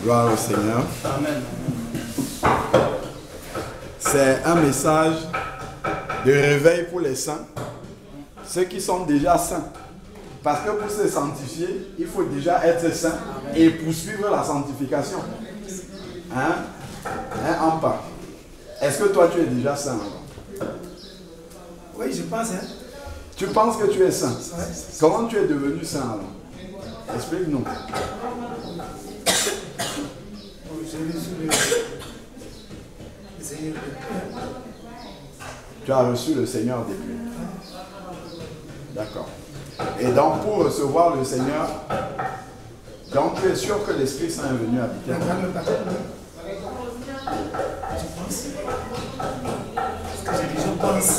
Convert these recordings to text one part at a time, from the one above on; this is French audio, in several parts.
Gloire au Seigneur. Amen. C'est un message de réveil pour les saints, ceux qui sont déjà saints. Parce que pour se sanctifier, il faut déjà être saint et poursuivre la sanctification. En pas. Est-ce que toi tu es déjà saint? Oui, je pense. Tu penses que tu es saint? Ouais. Comment tu es devenu saint alors? Explique-nous. J'ai reçu le Seigneur de Dieu. Tu as reçu le Seigneur depuis. D'accord. Et donc pour recevoir le Seigneur, donc tu es sûr que l'Esprit Saint est venu habiter en toi? Dans le baptême, je pense. Parce que je pense.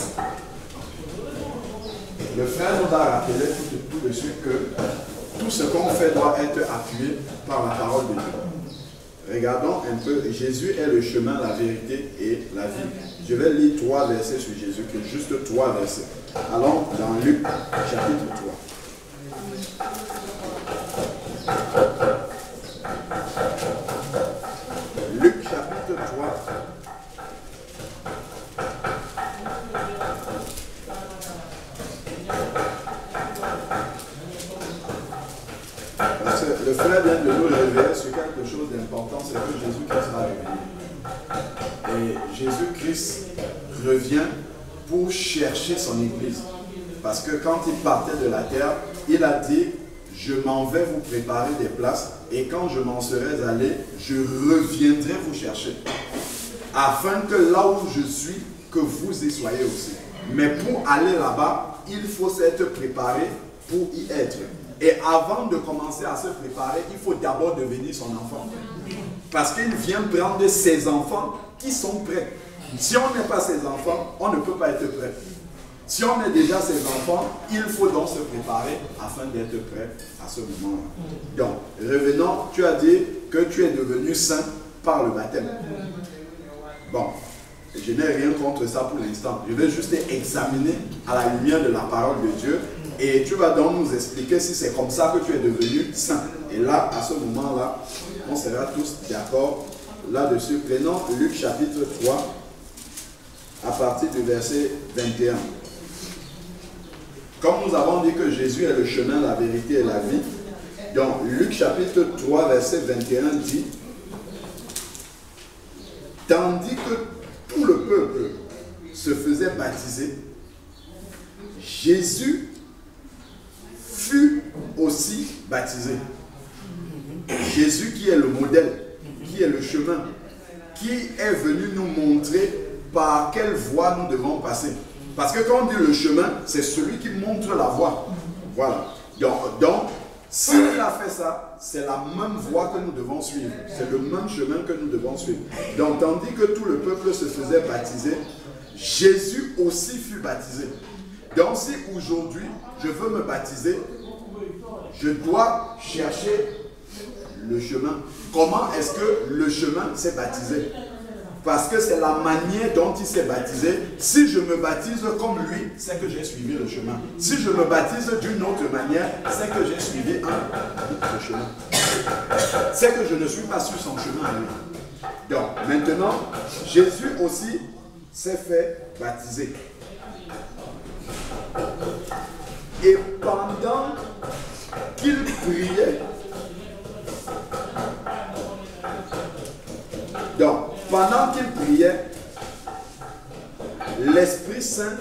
Le frère nous a rappelé tout de suite que tout ce qu'on fait doit être appuyé par la parole de Dieu. Regardons un peu, Jésus est le chemin, la vérité et la vie. Je vais lire 3 versets sur Jésus-Christ, juste 3 versets. Allons dans Luc, chapitre 3. Luc, chapitre 3. Parce que le frère vient de nous révéler sur quelque chose d'important, c'est que Jésus-Christ va revenir. Et Jésus-Christ revient pour chercher son Église. Parce que quand il partait de la terre, il a dit, je m'en vais vous préparer des places et quand je m'en serai allé, je reviendrai vous chercher. Afin que là où je suis, que vous y soyez aussi. Mais pour aller là-bas, il faut s'être préparé pour y être. Et avant de commencer à se préparer, il faut d'abord devenir son enfant. Parce qu'il vient prendre ses enfants qui sont prêts. Si on n'est pas ses enfants, on ne peut pas être prêt. Si on est déjà ses enfants, il faut donc se préparer afin d'être prêt à ce moment-là. Donc, revenons, tu as dit que tu es devenu saint par le baptême. Bon, je n'ai rien contre ça pour l'instant. Je vais juste examiner à la lumière de la parole de Dieu. Et tu vas donc nous expliquer si c'est comme ça que tu es devenu saint. Et là, à ce moment-là, on sera tous d'accord là-dessus. Prenons Luc chapitre 3, à partir du verset 21. Comme nous avons dit que Jésus est le chemin, la vérité et la vie, donc Luc chapitre 3, verset 21 dit, tandis que tout le peuple se faisait baptiser, Jésus fut aussi baptisé. Jésus qui est le modèle, qui est le chemin, qui est venu nous montrer par quelle voie nous devons passer. Parce que quand on dit le chemin, c'est celui qui montre la voie. Voilà. Donc s'il a fait ça, c'est la même voie que nous devons suivre. C'est le même chemin que nous devons suivre. Donc tandis que tout le peuple se faisait baptiser, Jésus aussi fut baptisé. Donc si aujourd'hui je veux me baptiser, je dois chercher le chemin. Comment est-ce que le chemin s'est baptisé? Parce que c'est la manière dont il s'est baptisé. Si je me baptise comme lui, c'est que j'ai suivi le chemin. Si je me baptise d'une autre manière, c'est que j'ai suivi un autre chemin. C'est que je ne suis pas sur son chemin à lui. Donc maintenant, Jésus aussi s'est fait baptiser. Et pendant qu'il priait, donc pendant qu'il priait, l'Esprit Saint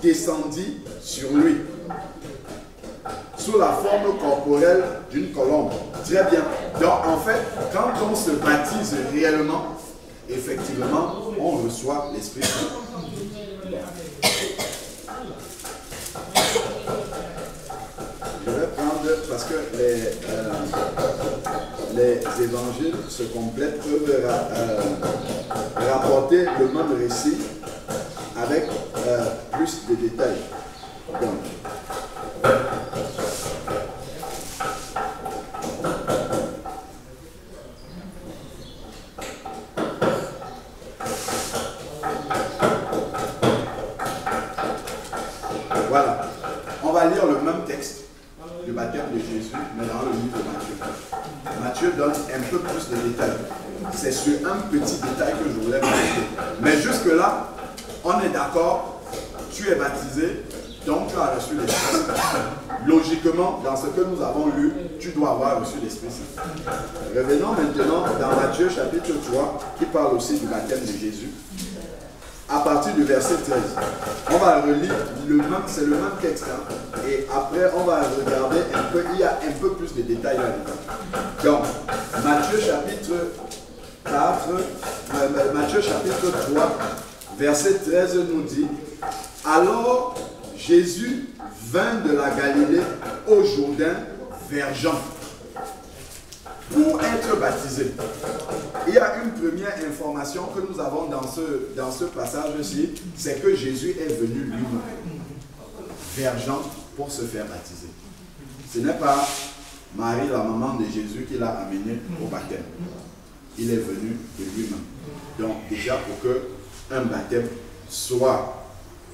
descendit sur lui, sous la forme corporelle d'une colombe. Très bien. Donc en fait, quand on se baptise réellement, effectivement, on reçoit l'Esprit Saint. Je vais prendre, parce que les évangiles se complètent, peuvent rapporter le même récit avec plus de détails. Donc, voilà. On va lire le même texte. du baptême de Jésus, mais dans le livre de Matthieu. Matthieu donne un peu plus de détails. C'est sur un petit détail que je voulais m'arrêter. Mais jusque-là, on est d'accord, tu es baptisé, donc tu as reçu l'Esprit Saint. Logiquement, dans ce que nous avons lu, tu dois avoir reçu l'Esprit Saint. Revenons maintenant dans Matthieu chapitre 3, qui parle aussi du baptême de Jésus. À partir du verset 13, on va relire c'est le même texte. Et après, on va regarder un peu, il y a un peu plus de détails là-dedans. Donc, Matthieu chapitre 3, verset 13 nous dit: alors Jésus vint de la Galilée au Jourdain vers Jean pour être baptisé. Il y a une première information que nous avons dans ce passage-ci, c'est que Jésus est venu lui-même vers Jean pour se faire baptiser. Ce n'est pas Marie, la maman de Jésus, qui l'a amené au baptême. Il est venu de lui-même. Donc déjà, pour qu'un baptême soit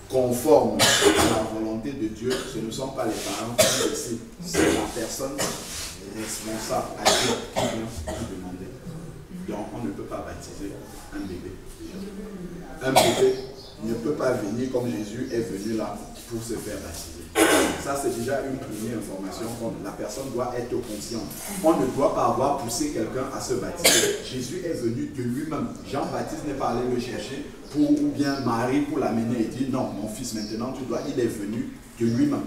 conforme à la volonté de Dieu, ce ne sont pas les parents qui décident, c'est la personne responsable à Dieu qui vient demander. Donc on ne peut pas baptiser un bébé. Un bébé ne peut pas venir comme Jésus est venu là pour se faire baptiser. Ça, c'est déjà une première information. La personne doit être consciente. On ne doit pas avoir poussé quelqu'un à se baptiser. Jésus est venu de lui-même. Jean-Baptiste n'est pas allé le chercher ou bien Marie pour l'amener et dire non, mon fils, maintenant tu dois. Il est venu de lui-même.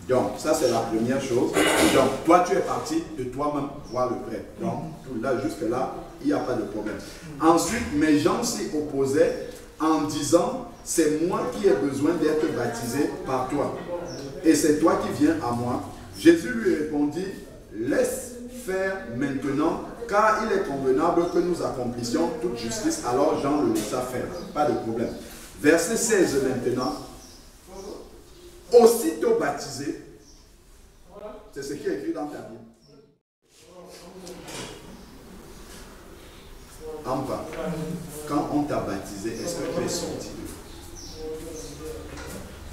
Donc, ça c'est la première chose. Donc, toi tu es parti de toi-même voir le prêtre. Donc, là, jusque-là, il n'y a pas de problème. Ensuite, mais Jean s'y opposait en disant: c'est moi qui ai besoin d'être baptisé par toi, et c'est toi qui viens à moi. Jésus lui répondit: laisse faire maintenant, car il est convenable que nous accomplissions toute justice. Alors Jean le laissa faire, pas de problème. Verset 16 maintenant. Aussitôt baptisé, c'est ce qui est écrit dans ta Bible. Ampa, quand on t'a baptisé, est-ce que tu es sorti de l'eau?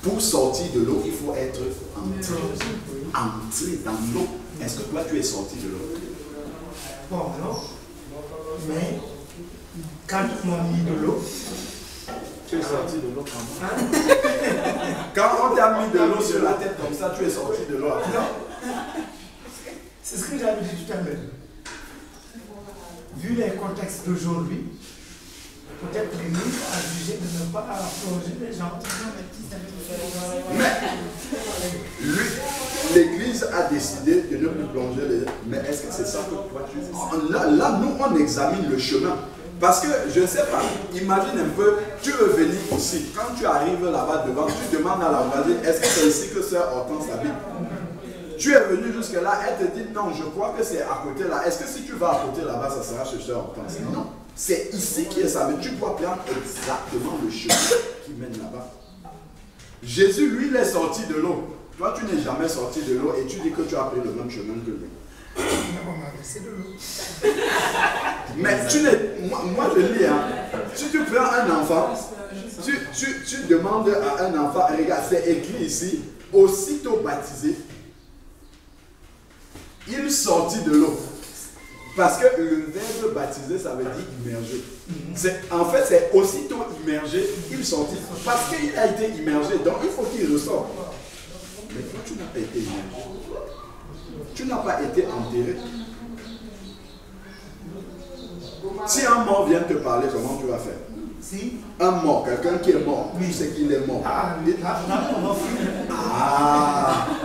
Pour sortir de l'eau, il faut être entré dans l'eau. Est-ce que toi tu es sorti de l'eau? Bon, non. Mais quand on m'a mis de l'eau, tu es sorti de l'eau quand même. Quand on t'a mis de l'eau sur la tête comme ça, tu es sorti de l'eau. Non. C'est ce que j'avais dit tout à l'heure. Vu les contextes d'aujourd'hui, peut-être que l'Église a jugé de ne pas plonger les gens. Mais l'Église a décidé de ne plus plonger les gens. Mais est-ce que c'est ça que toi tu fais? Là, nous, on examine le chemin. Parce que, je ne sais pas, imagine un peu, tu veux venir ici. Quand tu arrives là-bas devant, tu demandes à la voisine: est-ce que c'est ici que Sœur Hortense habite? Tu es venu jusque-là, elle te dit: non, je crois que c'est à côté là. Est-ce que si tu vas à côté là-bas, ça sera chez Sœur Hortense? Non, c'est ici qui est ça. Mais tu dois prendre exactement le chemin qui mène là-bas. Jésus, lui, il est sorti de l'eau. Toi, tu n'es jamais sorti de l'eau et tu dis que tu as pris le même chemin que lui. C'est de l'eau. Mais tu n'es. Moi, je lis, hein. Si tu prends un enfant, tu demandes à un enfant: regarde, c'est écrit ici, aussitôt baptisé, il sortit de l'eau. Parce que le verbe baptiser, ça veut dire immerger. En fait, c'est aussitôt immergé, il sortit. Parce qu'il a été immergé, donc il faut qu'il ressorte. Mais toi, tu n'as pas été immergé. Tu n'as pas été enterré. Si un mort vient te parler, comment tu vas faire? Si. Un mort, quelqu'un qui est mort, tu sais qu'il est mort.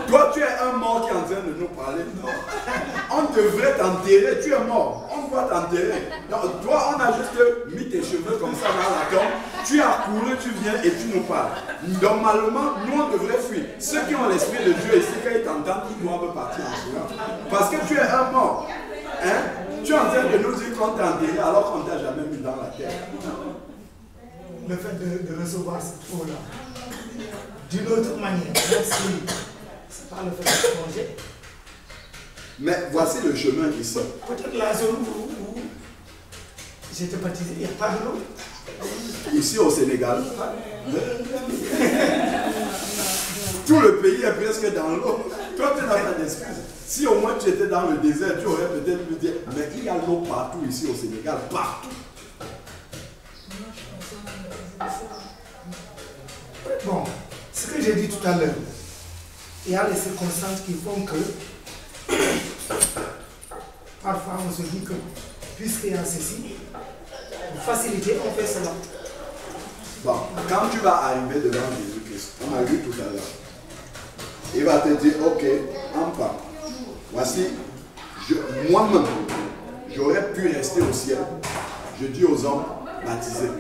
Toi tu es un mort qui est en train de nous parler. On devrait t'enterrer, tu es mort. On doit t'enterrer. Donc toi, on a juste mis tes cheveux comme ça dans la tombe. Tu as couru, tu viens et tu nous parles. Normalement, nous on devrait fuir. Ceux qui ont l'esprit de Dieu ici, quand ils t'entendent, ils doivent partir en courant. Parce que tu es un mort. Hein? Tu es en train de nous dire qu'on t'a enterré alors qu'on ne t'a jamais mis dans la terre. Le fait de recevoir cette eau-là d'une autre manière, même si c'est pas le fait de plonger. Mais voici le chemin ici. Peut-être la zone où j'étais baptisé, il n'y a pas de l'eau. Ici au Sénégal, tout le pays est presque dans l'eau. Toi, tu n'as pas d'excuse. Si au moins tu étais dans le désert, tu aurais peut-être pu dire, mais il y a l'eau partout ici au Sénégal, partout. Bon, ce que j'ai dit tout à l'heure, il y a les circonstances qui font que parfois on se dit que puisqu'il y a ceci, pour faciliter, on fait cela. Bon, quand tu vas arriver devant Jésus-Christ, on a lu tout à l'heure, il va te dire, ok, Ampa, voici, moi-même, j'aurais pu rester au ciel. Je dis aux hommes, baptisés.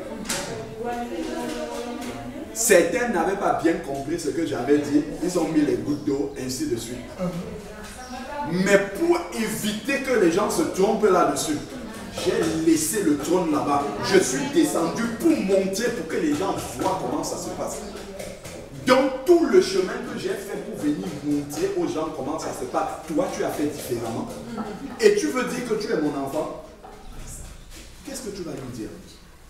Certains n'avaient pas bien compris ce que j'avais dit. Ils ont mis les gouttes d'eau, ainsi de suite. Mais pour éviter que les gens se trompent là-dessus, j'ai laissé le trône là-bas. Je suis descendu pour montrer, pour que les gens voient comment ça se passe. Donc tout le chemin que j'ai fait pour venir montrer aux gens comment ça se passe, toi tu as fait différemment. Et tu veux dire que tu es mon enfant? Qu'est-ce que tu vas lui dire?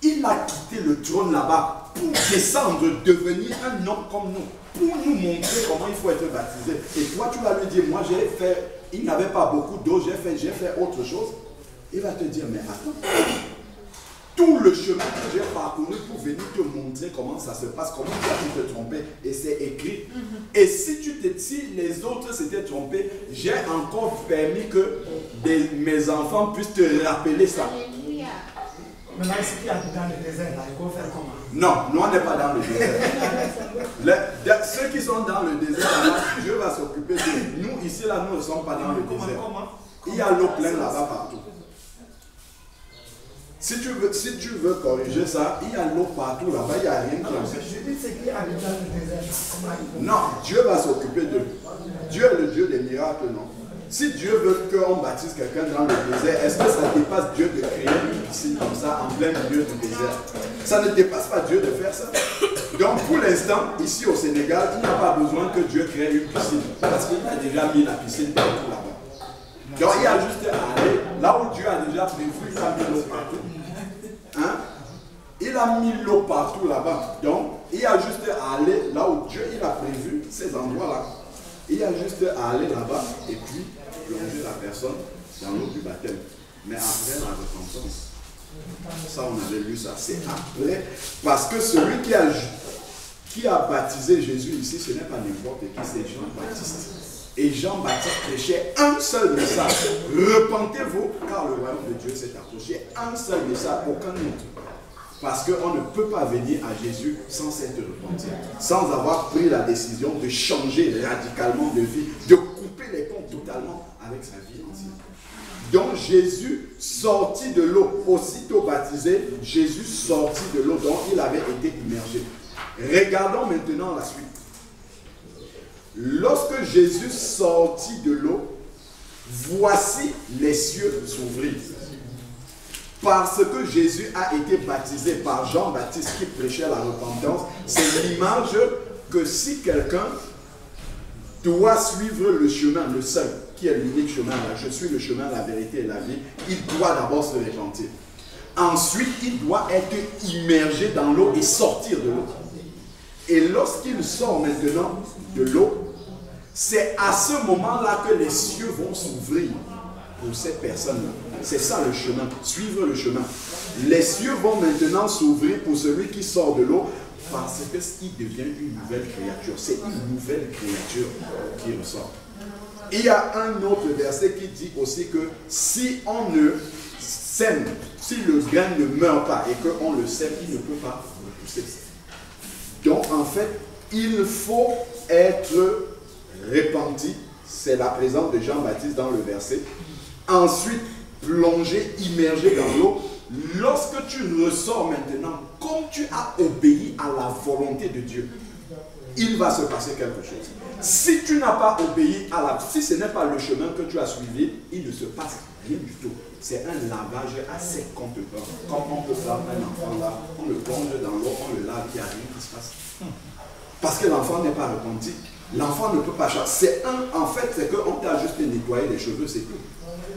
Il a quitté le trône là-bas pour descendre, devenir un homme comme nous, pour nous montrer comment il faut être baptisé. Et toi, tu vas lui dire, moi j'ai fait, il n'avait pas beaucoup d'eau, j'ai fait autre chose. Il va te dire, mais attends, tout le chemin que j'ai parcouru pour venir te montrer comment ça se passe, comment tu as pu te tromper, et c'est écrit. Et si les autres s'étaient trompés, j'ai encore permis que mes enfants puissent te rappeler ça. Maintenant, ceux qui habitent dans le désert, là, ils vont faire comment? Non, nous on n'est pas dans le désert. Ceux qui sont dans le désert, là, Dieu va s'occuper de nous. Ici, là, nous ne sommes pas dans le désert. Il y a l'eau pleine là-bas partout. Si tu veux corriger ça, il y a l'eau partout là-bas, il n'y a rien qui empêche. Je dis ceux qui habitent dans le désert, comment ils vont? Non, Dieu va s'occuper d'eux. Dieu est le Dieu des miracles, non? Si Dieu veut qu'on baptise quelqu'un dans le désert, est-ce que ça dépasse Dieu de créer une piscine comme ça en plein milieu du désert? Ça ne dépasse pas Dieu de faire ça. Donc pour l'instant, ici au Sénégal, il n'y a pas besoin que Dieu crée une piscine. Parce qu'il a déjà mis la piscine partout là-bas. Donc il y a juste à aller là où Dieu a déjà prévu, il a mis l'eau partout. Hein? Il a mis l'eau partout là-bas. Donc il y a juste à aller là où Dieu il a prévu ces endroits-là. Il y a juste à aller là-bas et puis plonger la personne dans l'eau du baptême. Mais après la repentance, ça on avait lu ça, c'est après. Parce que celui qui a baptisé Jésus ici, ce n'est pas n'importe qui, c'est Jean-Baptiste. Et Jean-Baptiste prêchait un seul message. Repentez-vous, car le royaume de Dieu s'est approché. Un seul message, aucun autre. Parce qu'on ne peut pas venir à Jésus sans s'être repenti, sans avoir pris la décision de changer radicalement de vie, de couper les ponts totalement avec sa vie ancienne. Donc Jésus sorti de l'eau, aussitôt baptisé, Jésus sorti de l'eau, donc il avait été immergé. Regardons maintenant la suite. Lorsque Jésus sortit de l'eau, voici les cieux s'ouvrir. Parce que Jésus a été baptisé par Jean-Baptiste qui prêchait la repentance, c'est l'image que si quelqu'un doit suivre le chemin, le seul, qui est l'unique chemin, là, je suis le chemin, la vérité et la vie, il doit d'abord se repentir. Ensuite, il doit être immergé dans l'eau et sortir de l'eau. Et lorsqu'il sort maintenant de l'eau, c'est à ce moment-là que les cieux vont s'ouvrir pour cette personne-là. C'est ça le chemin, suivre le chemin. Les cieux vont maintenant s'ouvrir pour celui qui sort de l'eau parce qu'il devient une nouvelle créature. C'est une nouvelle créature qui ressort. Il y a un autre verset qui dit aussi que si on ne sème, si le grain ne meurt pas et qu'on le sème, il ne peut pas repousser. Donc en fait, il faut être repenti. C'est la présence de Jean-Baptiste dans le verset. Ensuite, plonger, immerger dans l'eau. Lorsque tu ressors maintenant, comme tu as obéi à la volonté de Dieu, il va se passer quelque chose. Si tu n'as pas obéi si ce n'est pas le chemin que tu as suivi, il ne se passe rien du tout. C'est un lavage assez conséquent. Comme on peut faire un enfant là, on le plonge dans l'eau, on le lave, il n'y a rien qui se passe. Parce que l'enfant n'est pas repenti. L'enfant ne peut pas changer. En fait, c'est qu'on t'a juste nettoyé les cheveux, c'est tout.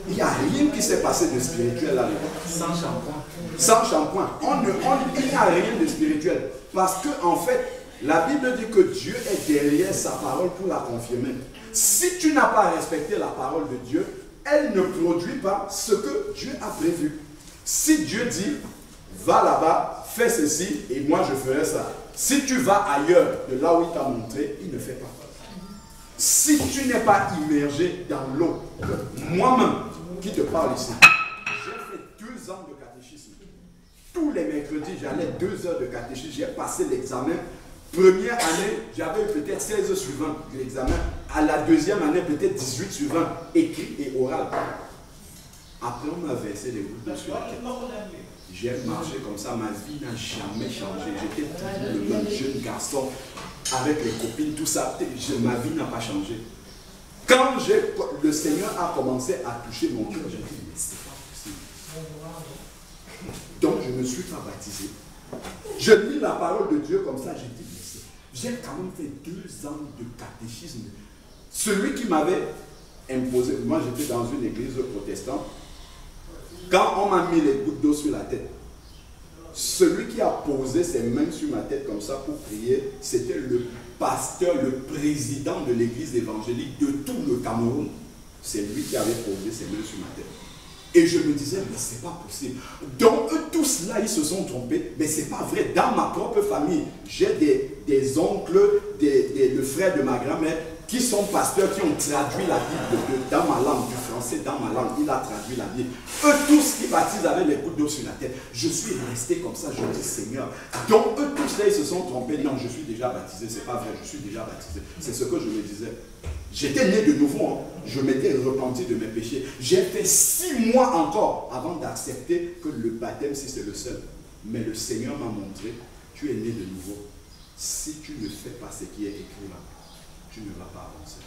Il n'y a rien qui s'est passé de spirituel là-dedans. Sans shampoing. Sans shampoing. Il n'y a rien de spirituel. Parce que, en fait, La Bible dit que Dieu est derrière sa parole pour la confirmer. Si tu n'as pas respecté la parole de Dieu, elle ne produit pas ce que Dieu a prévu. Si Dieu dit, va là-bas, fais ceci et moi je ferai ça. Si tu vas ailleurs de là où il t'a montré, il ne fait pas. Si tu n'es pas immergé dans l'eau, moi-même qui te parle ici, j'ai fait 2 ans de catéchisme. Tous les mercredis, j'allais 2 heures de catéchisme. J'ai passé l'examen. Première année, j'avais peut-être 16 suivants de l'examen. À la deuxième année, peut-être 18 suivants, écrit et oral. Après, on m'a versé des gouttes d'eau sur la tête. J'ai marché comme ça, ma vie n'a jamais changé. J'étais toujours le même jeune garçon, avec les copines, tout ça. Ma vie n'a pas changé. Quand le Seigneur a commencé à toucher mon cœur, j'ai dit, mais c'est pas possible. Donc, je ne me suis pas baptisé. Je lis la parole de Dieu comme ça, j'ai dit, j'ai quand même fait 2 ans de catéchisme. Celui qui m'avait imposé, moi j'étais dans une église protestante, quand on m'a mis les gouttes d'eau sur la tête, celui qui a posé ses mains sur ma tête comme ça pour prier, c'était le pasteur, le président de l'église évangélique de tout le Cameroun. C'est lui qui avait posé ses mains sur ma tête. Et je me disais, mais c'est pas possible. Donc, eux tous là, ils se sont trompés. Mais c'est pas vrai. Dans ma propre famille, j'ai des oncles, le frère de ma grand-mère, qui sont pasteurs, qui ont traduit la Bible dans ma langue, du français dans ma langue. Il a traduit la Bible. Eux tous qui baptisent avec les gouttes d'eau sur la tête. Je suis resté comme ça, je dis Seigneur. Donc, eux tous là, ils se sont trompés. Non, je suis déjà baptisé. C'est pas vrai, je suis déjà baptisé. C'est ce que je me disais. J'étais né de nouveau, hein. Je m'étais repenti de mes péchés. J'ai fait 6 mois encore avant d'accepter que le baptême, si c'est le seul. Mais le Seigneur m'a montré, tu es né de nouveau. Si tu ne fais pas ce qui est écrit là, tu ne vas pas avancer.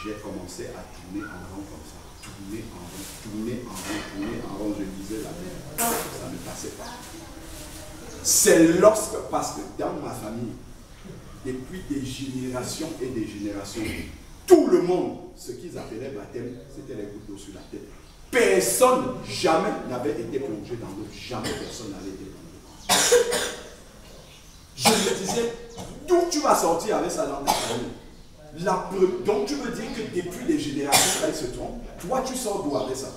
J'ai commencé à tourner en rond comme ça. Tourner en rond, tourner en rond, tourner en rond. Je lisais la Bible. Ça ne passait pas. C'est lorsque, parce que dans ma famille, depuis des générations et des générations, tout le monde, ce qu'ils appelaient baptême, c'était les gouttes d'eau sur la tête. Personne jamais n'avait été plongé dans l'eau. Jamais personne n'avait été plongé dans l'eau. Je me disais, d'où tu vas sortir avec ça dans ta famille? Donc tu me dis que depuis des générations, ça ils se trompent. Toi, tu sors d'où avec ça?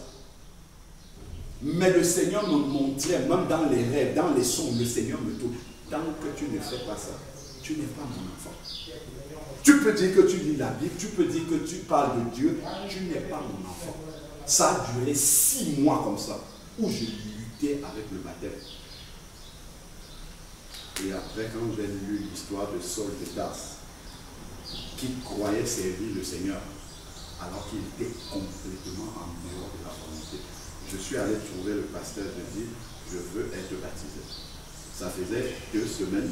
Mais le Seigneur me montrait, même dans les rêves, dans les sons, le Seigneur me touche. Tant que tu ne fais pas ça, tu n'es pas mon enfant. Tu peux dire que tu lis la Bible, tu peux dire que tu parles de Dieu, tu n'es pas mon enfant. Ça a duré 6 mois comme ça, où je luttais avec le baptême. Et après, quand j'ai lu l'histoire de Saul de Tarse, qui croyait servir le Seigneur, alors qu'il était complètement en dehors de la volonté, je suis allé trouver le pasteur, je dis, je veux être baptisé. Ça faisait 2 semaines.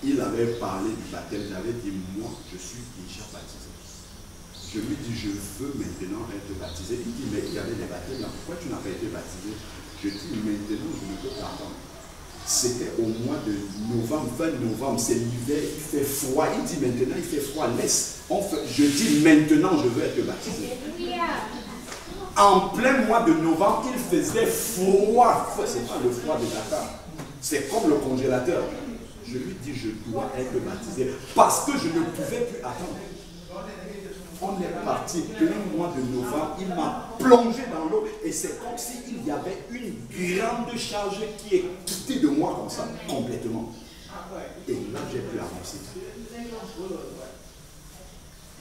Il avait parlé du baptême, j'avais dit, moi, je suis déjà baptisé. Je lui dis, je veux maintenant être baptisé. Il dit, mais il y avait des baptêmes là, pourquoi tu n'as pas été baptisé? Je dis, maintenant, je ne peux pas attendre. C'était au mois de novembre, fin novembre, c'est l'hiver, il fait froid. Il dit, maintenant, il fait froid, laisse. Je dis, maintenant, je veux être baptisé. En plein mois de novembre, il faisait froid. Ce n'est pas le froid de Dakar, c'est comme le congélateur. Je lui dis, je dois être baptisé parce que je ne pouvais plus attendre. On est parti plein mois de novembre, il m'a plongé dans l'eau et c'est comme s'il y avait une grande charge qui est quittée de moi comme ça, complètement. Et là, j'ai pu avancer.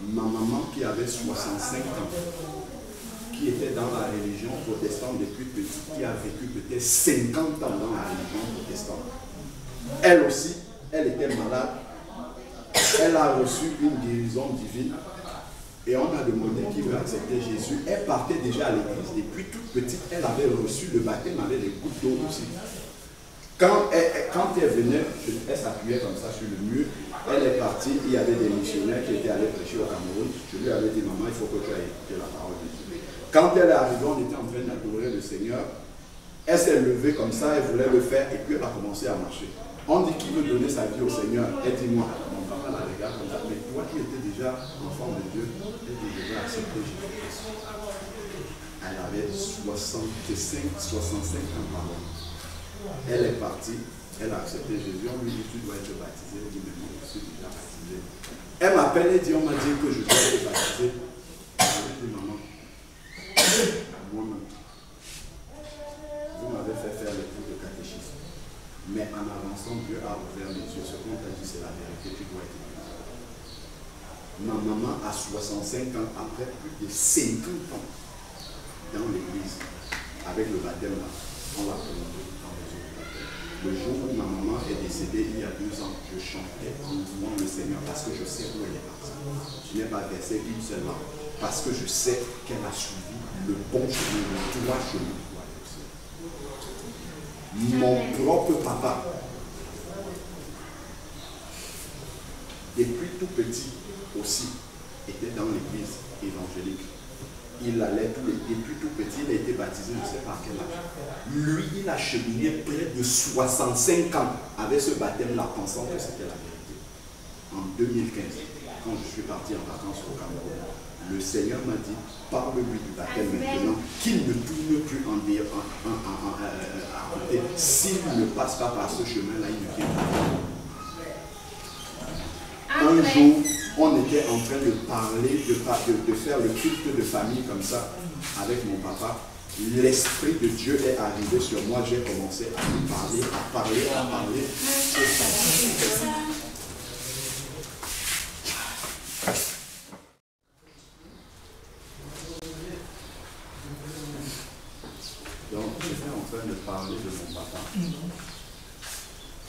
Ma maman qui avait 65 ans, qui était dans la religion protestante depuis petit, qui a vécu peut-être 50 ans dans la religion protestante. Elle aussi, elle était malade. Elle a reçu une guérison divine. Et on a demandé qui veut accepter Jésus. Elle partait déjà à l'église. Depuis toute petite, elle avait reçu le baptême avec des gouttes d'eau aussi. Quand elle venait, elle s'appuyait comme ça sur le mur. Elle est partie, il y avait des missionnaires qui étaient allés prêcher au Cameroun. Je lui avais dit, maman, il faut que tu ailles écouter la parole de Dieu. Quand elle est arrivée, on était en train d'adorer le Seigneur. Elle s'est levée comme ça, elle voulait le faire et puis elle a commencé à marcher. On dit qui veut donner sa vie au Seigneur. Elle dit moi. Mon papa la regarde comme ça. Mais toi qui étais déjà enfant de Dieu, elle dit je vais accepter Jésus. Elle avait 65 ans par an. Elle est partie. Elle a accepté Jésus. On lui dit, tu dois être baptisé. Elle dit, mais non, je suis déjà baptisé. Elle m'appelle et dit, on m'a dit que je dois être baptisé. Je lui dis, maman, moi-même, vous m'avez fait faire les cours de catéchisme. Mais en avançant, Dieu a ouvert mes yeux. Ce qu'on t'a dit, c'est la vérité. Tu dois être baptisé. Ma maman a 65 ans, après plus de 50 ans dans l'église, avec le baptême là, on l'a prolongé dans les autres baptêmes. Le jour où ma maman est décédée, il y a 2 ans, je chantais en louant le Seigneur parce que je sais où elle est partie. Je n'ai pas versé une seule larme parce que je sais qu'elle a suivi le bon chemin, le droit chemin pour aller au ciel. Mon propre papa, depuis tout petit aussi, était dans l'église évangélique. Il allait depuis tout petit, il a été baptisé, je ne sais pas à quel âge. Lui, il a cheminé près de 65 ans avec ce baptême-là, pensant que c'était la vérité. En 2015, quand je suis parti en vacances au Cameroun, le Seigneur m'a dit, parle-lui du baptême maintenant, qu'il ne tourne plus en côté. S'il ne passe pas par ce chemin-là, il ne vient pas. Un jour, on était en train de parler, de faire le culte de famille comme ça, avec mon papa. L'Esprit de Dieu est arrivé sur moi. J'ai commencé à lui parler, à parler. Donc, j'étais en train de parler de mon papa.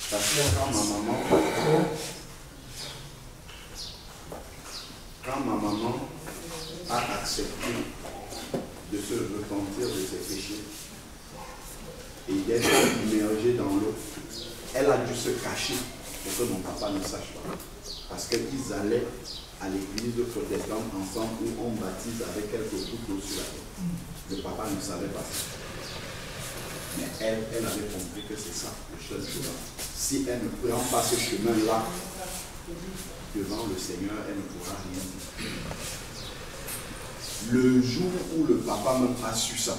Parce que quand ma maman a accepté de se repentir de ses péchés et d'être immergée dans l'eau, elle a dû se cacher pour que mon papa ne sache pas. Parce qu'ils allaient à l'église protestante ensemble où on baptise avec quelques gouttes d'eau sur la tête. Le papa ne savait pas ça. Mais elle avait compris que c'est ça, le seul chemin. Si elle ne prend pas ce chemin-là, devant le Seigneur, elle ne pourra rien dire. Le jour où le papa même a su ça,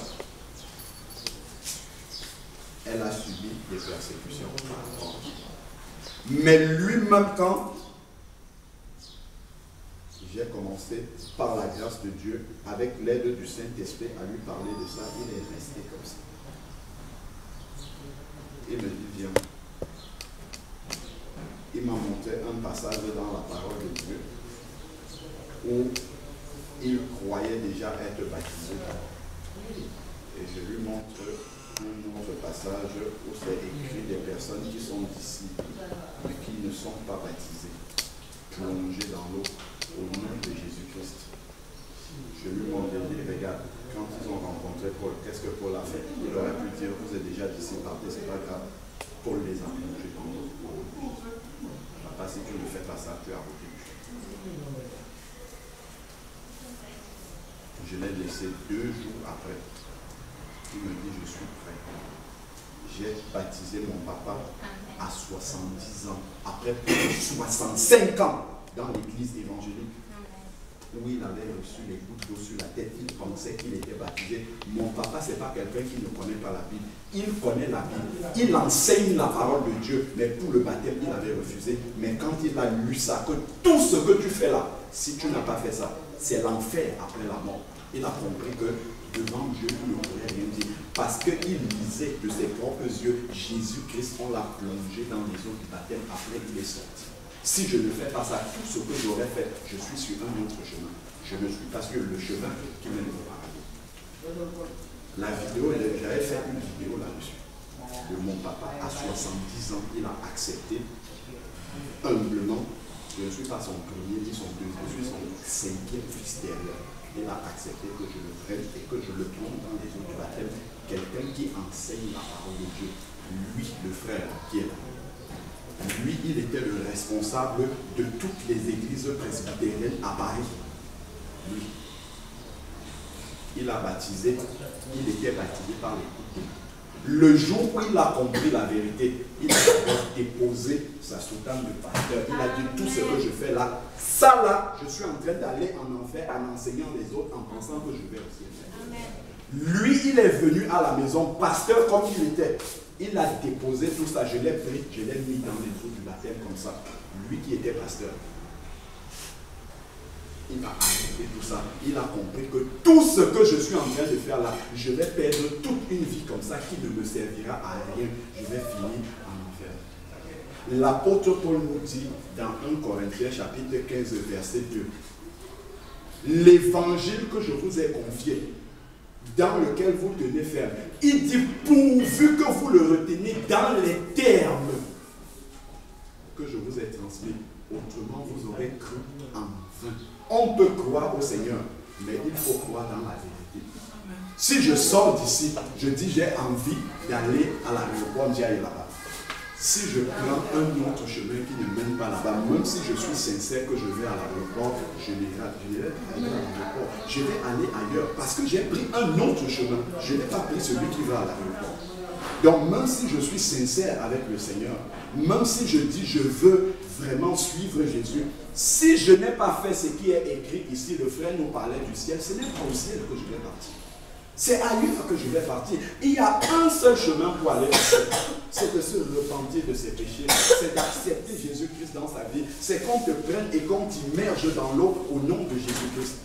elle a subi des persécutions. Mais lui-même, quand j'ai commencé, par la grâce de Dieu, avec l'aide du Saint-Esprit, à lui parler de ça, il est resté comme ça. Il me dit, viens. Il m'a montré un passage dans la parole de Dieu où il croyait déjà être baptisé. Et je lui montre un autre passage où c'est écrit des personnes qui sont disciples mais qui ne sont pas baptisées, plongées dans l'eau au nom de Jésus-Christ. Je lui montre et dit, regarde, quand ils ont rencontré Paul, qu'est-ce que Paul a fait? Il aurait pu dire, vous êtes déjà disciples, partez, c'est pas grave. Paul les a plongés dans l'eau. Papa, si tu ne fais pas ça, tu as roté. Je l'ai laissé 2 jours après. Il me dit, je suis prêt. J'ai baptisé mon papa à 70 ans, après plus de 65 ans dans l'église évangélique, où il avait reçu les gouttes d'eau sur la tête. Il pensait qu'il était baptisé. Mon papa, ce n'est pas quelqu'un qui ne connaît pas la Bible. Il connaît la Bible. Il enseigne la parole de Dieu. Mais pour le baptême, il avait refusé. Mais quand il a lu ça, que tout ce que tu fais là, si tu n'as pas fait ça, c'est l'enfer après la mort. Il a compris que devant Dieu, il ne pourrait rien dire. Parce qu'il lisait de ses propres yeux, Jésus-Christ, on l'a plongé dans les eaux du baptême, après il est sorti. Si je ne fais pas ça, tout ce que j'aurais fait, je suis sur un autre chemin. Je ne suis pas sur le chemin qui mène au paradis. La vidéo, j'avais fait une vidéo là-dessus. De mon papa à 70 ans, il a accepté humblement. Je ne suis pas son premier ni son deuxième, je suis son 5e fils derrière. Il a accepté que je le prenne et que je le plonge dans les eaux du baptême. Quelqu'un qui enseigne la parole de Dieu. Lui, le frère qui est là. Lui, il était le responsable de toutes les églises presbytériennes à Paris. Lui. Il a baptisé, il était baptisé par les coups. Le jour où il a compris la vérité, il a déposé sa soutane de pasteur. Il a dit, tout ce que je fais là, ça là, je suis en train d'aller en enfer en enseignant les autres, en pensant que je vais au ciel. Lui, il est venu à la maison, pasteur comme il était. Il a déposé tout ça, je l'ai pris, je l'ai mis dans les eaux du baptême comme ça. Lui qui était pasteur. Il m'a arrêté tout ça. Il a compris que tout ce que je suis en train de faire là, je vais perdre toute une vie comme ça qui ne me servira à rien. Je vais finir en enfer. L'apôtre Paul nous dit dans 1 Corinthiens chapitre 15 verset 2, l'évangile que je vous ai confié, dans lequel vous tenez ferme, il dit pourvu que vous le reteniez dans les termes que je vous ai transmis, autrement vous aurez cru en vain. On peut croire au Seigneur, mais il faut croire dans la vérité. Si je sors d'ici, je dis j'ai envie d'aller à l'aéroport, j'y aille là-bas. Si je prends un autre chemin qui ne mène pas là-bas, même si je suis sincère que je vais à l'aéroport, je n'irai pas à l'aéroport. Je vais aller ailleurs parce que j'ai pris un autre chemin. Je n'ai pas pris celui qui va à l'aéroport. Donc même si je suis sincère avec le Seigneur, même si je dis je veux vraiment suivre Jésus, si je n'ai pas fait ce qui est écrit ici, le frère nous parlait du ciel, ce n'est pas au ciel que je vais partir. C'est ailleurs que je vais partir. Il y a un seul chemin pour aller au ciel. C'est de se repentir de ses péchés. C'est d'accepter Jésus-Christ dans sa vie. C'est qu'on te prenne et qu'on t'immerge dans l'eau au nom de Jésus-Christ.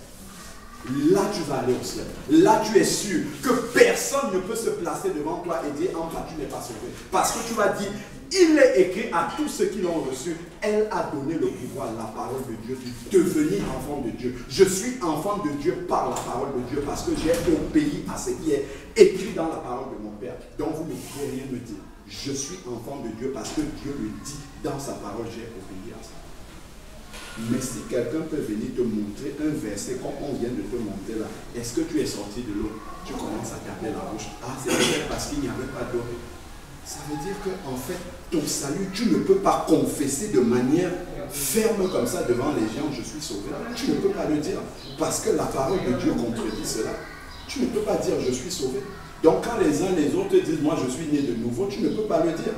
Là, tu vas aller au ciel. Là, tu es sûr que personne ne peut se placer devant toi et dire en bas, tu n'es pas sauvé. Parce que tu vas dire, il est écrit à tous ceux qui l'ont reçu, elle a donné le pouvoir, la parole de Dieu, de devenir enfant de Dieu. Je suis enfant de Dieu par la parole de Dieu parce que j'ai obéi à ce qui est écrit dans la parole de mon Père. Donc vous ne pouvez rien me dire. Je suis enfant de Dieu parce que Dieu le dit dans sa parole, j'ai obéi à ça. Mais si quelqu'un peut venir te montrer un verset comme on vient de te montrer là, est-ce que tu es sorti de l'eau? Tu commences à taper la bouche. Ah, c'est peut-être parce qu'il n'y avait pas d'eau. Ça veut dire qu'en fait, ton salut, tu ne peux pas confesser de manière ferme comme ça devant les gens, je suis sauvé. Tu ne peux pas le dire parce que la parole de Dieu contredit cela. Tu ne peux pas dire je suis sauvé. Donc quand les uns les autres disent moi je suis né de nouveau, tu ne peux pas le dire.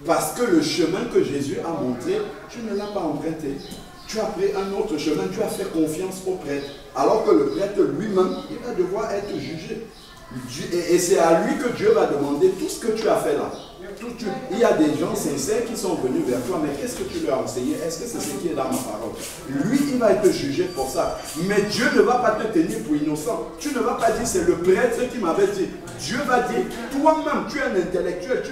Parce que le chemin que Jésus a montré, tu ne l'as pas emprunté. Tu as pris un autre chemin, tu as fait confiance au prêtre. Alors que le prêtre lui-même, il va devoir être jugé. Et c'est à lui que Dieu va demander tout ce que tu as fait là. Il y a des gens sincères qui sont venus vers toi, mais qu'est-ce que tu leur as enseigné? Est-ce que c'est ce qui est dans ma parole? Lui, il va être jugé pour ça. Mais Dieu ne va pas te tenir pour innocent. Tu ne vas pas dire c'est le prêtre qui m'avait dit. Dieu va dire, toi-même, tu es un intellectuel,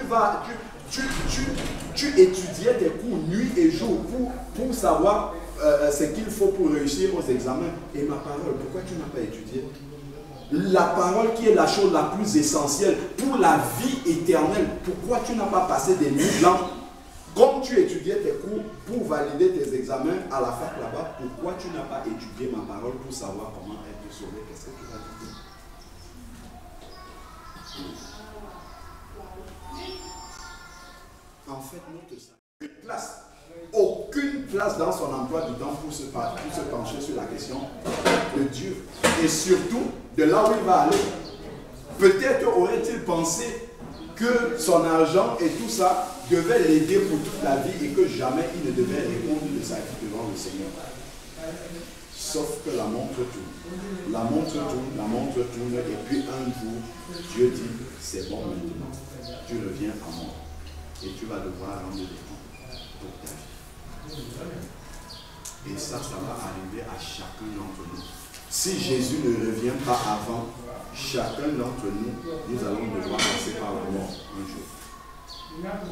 tu étudiais tes cours nuit et jour pour savoir ce qu'il faut pour réussir aux examens. Et ma parole, pourquoi tu n'as pas étudié? La parole qui est la chose la plus essentielle pour la vie éternelle. Pourquoi tu n'as pas passé des nuits blanches comme tu étudiais tes cours pour valider tes examens à la fac là-bas? Pourquoi tu n'as pas étudié ma parole pour savoir comment être sauvé? Qu'est-ce que tu vas dire? En fait, notre salut, aucune place dans son emploi du temps pour se pencher sur la question de Dieu. Et surtout, de là où il va aller. Peut-être aurait-il pensé que son argent et tout ça devait l'aider pour toute la vie et que jamais il ne devait répondre de sa vie devant le Seigneur. Sauf que la montre tourne. La montre tourne, la montre tourne, et puis un jour, Dieu dit, c'est bon maintenant. Tu reviens à moi. Et tu vas devoir rendre des comptes pour ta vie. Et ça va arriver à chacun d'entre nous. Si Jésus ne revient pas avant, chacun d'entre nous, nous allons devoir passer par la mort un jour.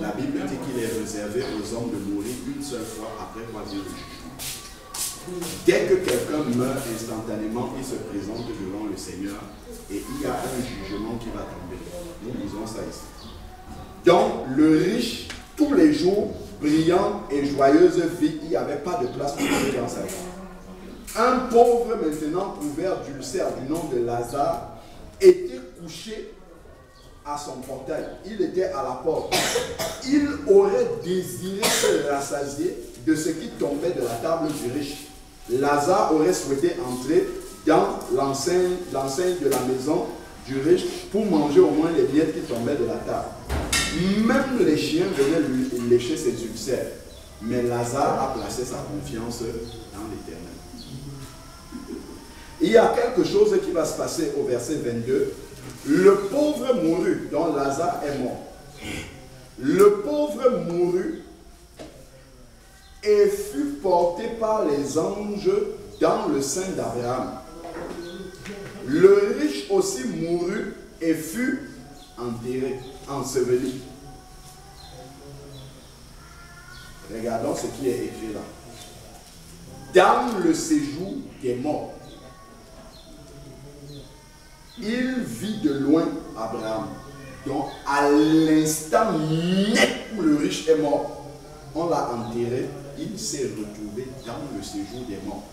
La Bible dit qu'il est réservé aux hommes de mourir une seule fois après quoi vient le jugement. Dès que quelqu'un meurt instantanément, il se présente devant le Seigneur et il y a un jugement qui va tomber. Nous lisons ça ici. Donc, le riche, tous les jours, brillant et joyeuse vie, il n'y avait pas de place pour lui dans sa vie. Un pauvre maintenant couvert d'ulcère du nom de Lazare était couché à son portail. Il était à la porte. Il aurait désiré se rassasier de ce qui tombait de la table du riche. Lazare aurait souhaité entrer dans l'enceinte de la maison du riche pour manger au moins les miettes qui tombaient de la table. Même les chiens venaient lui lécher ses ulcères. Mais Lazare a placé sa confiance dans l'Éternel. Il y a quelque chose qui va se passer au verset 22. Le pauvre mourut, dont Lazare est mort. Le pauvre mourut et fut porté par les anges dans le sein d'Abraham. Le riche aussi mourut et fut enterré, enseveli. Regardons ce qui est écrit là. Dans le séjour des morts, il vit de loin Abraham. Donc, à l'instant net où le riche est mort, on l'a enterré, il s'est retrouvé dans le séjour des morts.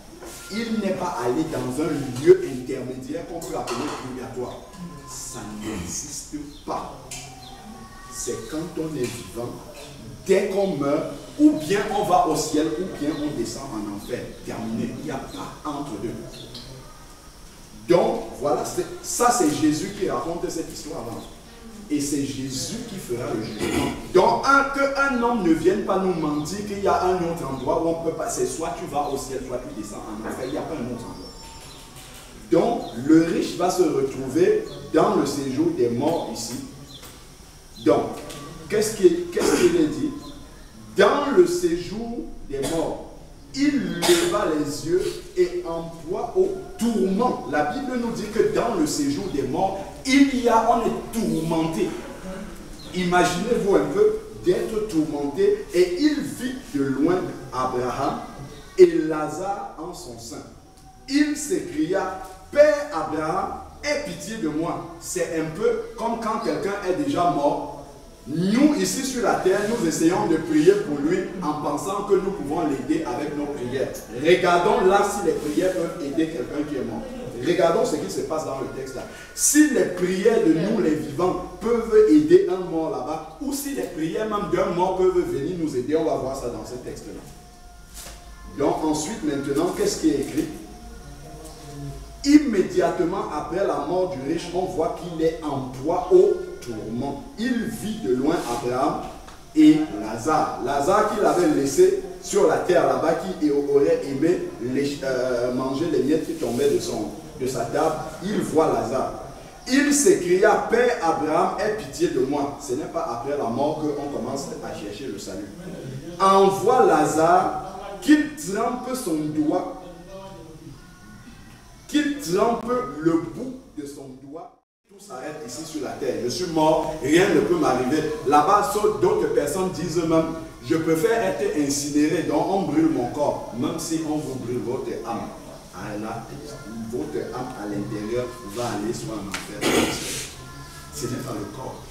Il n'est pas allé dans un lieu intermédiaire qu'on peut appeler purgatoire. Ça n'existe pas. C'est quand on est vivant, dès qu'on meurt, ou bien on va au ciel, ou bien on descend en enfer. Terminé. Il n'y a pas entre deux. Donc, voilà, ça c'est Jésus qui raconte cette histoire-là. Et c'est Jésus qui fera le jugement. Donc, qu'un homme ne vienne pas nous mentir qu'il y a un autre endroit où on peut passer. Soit tu vas au ciel, soit tu descends en enfer. Il n'y a pas un autre endroit. Donc, le riche va se retrouver dans le séjour des morts ici. Donc, qu'est-ce qu'il est dit? Dans le séjour des morts, il leva les yeux et emploie au tourment. La Bible nous dit que dans le séjour des morts, on est tourmenté. Imaginez-vous un peu d'être tourmenté et il vit de loin Abraham et Lazare en son sein. Il s'écria, Père Abraham, aie pitié de moi. C'est un peu comme quand quelqu'un est déjà mort. Nous, ici sur la terre, nous essayons de prier pour lui en pensant que nous pouvons l'aider avec nos prières. Regardons là si les prières peuvent aider quelqu'un qui est mort. Regardons ce qui se passe dans le texte là. Si les prières de nous, les vivants, peuvent aider un mort là-bas, ou si les prières même d'un mort peuvent venir nous aider, on va voir ça dans ce texte-là. Donc ensuite, maintenant, qu'est-ce qui est écrit? Immédiatement après la mort du riche, on voit qu'il est en proie au tourment. Il vit de loin Abraham et Lazare. Lazare qu'il avait laissé sur la terre là-bas, qui aurait aimé manger les miettes qui tombaient de sa table. Il voit Lazare. Il s'écria, Père Abraham, aie pitié de moi. Ce n'est pas après la mort qu'on commence à chercher le salut. Envoie Lazare qu'il trempe son doigt, qu'il trempe le bout de son doigt. Tout s'arrête ici sur la terre. Je suis mort, rien ne peut m'arriver. Là-bas, d'autres personnes disent même, je préfère être incinéré, donc on brûle mon corps, même si on vous brûle votre âme. Ah là, votre âme à l'intérieur va aller soit en enfer. Ce n'est pas le corps.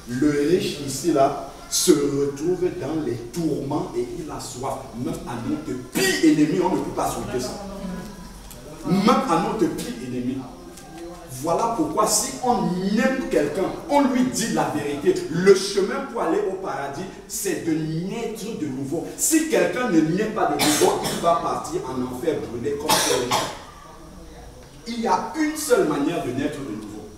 Le riche ici, là, se retrouve dans les tourments et il a soif. Même à notre pire ennemi, on ne peut pas souhaiter ça. Même à notre pire ennemi. Voilà pourquoi si on aime quelqu'un, on lui dit la vérité. Le chemin pour aller au paradis, c'est de naître de nouveau. Si quelqu'un ne naît pas de nouveau, il va partir en enfer brûlé comme tel. Il y a une seule manière de naître de nouveau.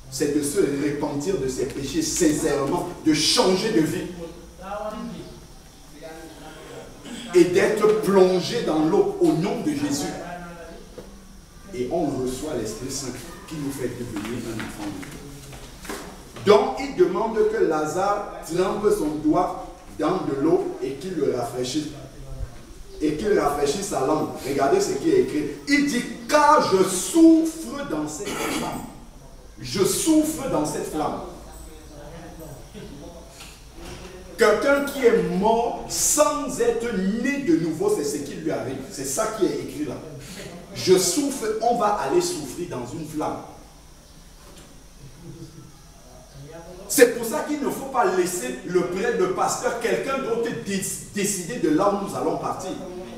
C'est de se repentir de ses péchés sincèrement, de changer de vie. Et d'être plongé dans l'eau au nom de Jésus. Et on reçoit l'Esprit Saint qui nous fait devenir un enfant de Dieu. Donc il demande que Lazare trempe son doigt dans de l'eau et qu'il le rafraîchisse. Et qu'il rafraîchisse sa langue. Regardez ce qui est écrit. Il dit, car je souffre dans cette flamme. Je souffre dans cette flamme. Quelqu'un qui est mort sans être né de nouveau, c'est ce qui lui arrive. C'est ça qui est écrit là. Je souffre, on va aller souffrir dans une flamme. C'est pour ça qu'il ne faut pas laisser le prêtre, le pasteur, quelqu'un d'autre décider de là où nous allons partir.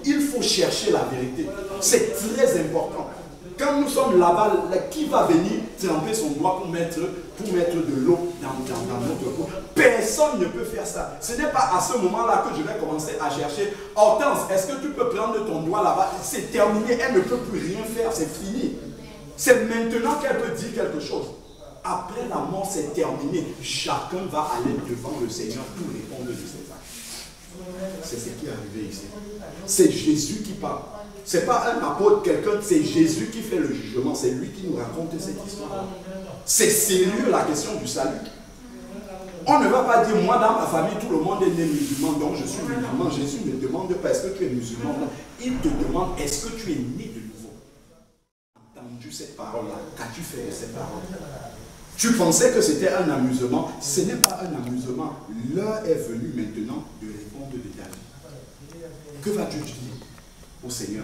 Il faut chercher la vérité. C'est très important. Quand nous sommes là-bas, qui va venir tremper son doigt pour mettre de l'eau dans notre peau? Personne ne peut faire ça. Ce n'est pas à ce moment-là que je vais commencer à chercher. Hortense, est-ce que tu peux prendre ton doigt là-bas? C'est terminé, elle ne peut plus rien faire, c'est fini. C'est maintenant qu'elle peut dire quelque chose. Après la mort, c'est terminé. Chacun va aller devant le Seigneur pour répondre de ses actes. C'est ce qui est arrivé ici. C'est Jésus qui parle. Ce n'est pas un apôtre, quelqu'un, c'est Jésus qui fait le jugement. C'est lui qui nous raconte cette histoire. C'est sérieux la question du salut. On ne va pas dire, moi dans ma famille, tout le monde est né musulman, donc je suis musulman. Jésus ne demande pas, est-ce que tu es musulman? Non. Il te demande, est-ce que tu es né de nouveau? Entendu cette parole-là, qu'as-tu fait de cette parole? Tu pensais que c'était un amusement? Ce n'est pas un amusement. L'heure est venue maintenant de répondre de ta vie. Que vas-tu dire au Seigneur?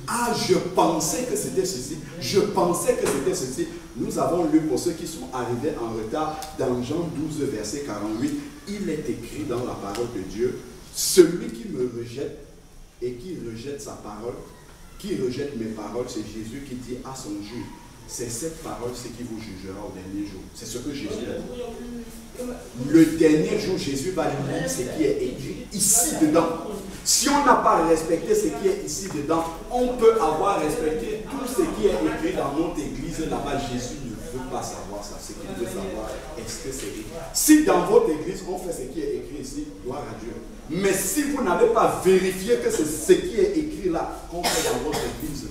Ah, je pensais que c'était ceci. Je pensais que c'était ceci. Nous avons lu, pour ceux qui sont arrivés en retard, dans Jean 12, verset 48, il est écrit dans la parole de Dieu, celui qui me rejette et qui rejette sa parole, qui rejette mes paroles, c'est Jésus qui dit à son juge, c'est cette parole, c'est qui vous jugera au dernier jour. C'est ce que Jésus a dit. Le dernier jour, Jésus va lui dire ce qui est écrit ici dedans. Si on n'a pas respecté ce qui est ici dedans, on peut avoir respecté tout ce qui est écrit dans notre église là-bas. Jésus ne veut pas savoir ça. Ce qu'il veut savoir, est-ce que c'est écrit? Si dans votre église, on fait ce qui est écrit ici, gloire à Dieu. Mais si vous n'avez pas vérifié que c'est ce qui est écrit là, qu'on fait dans votre église,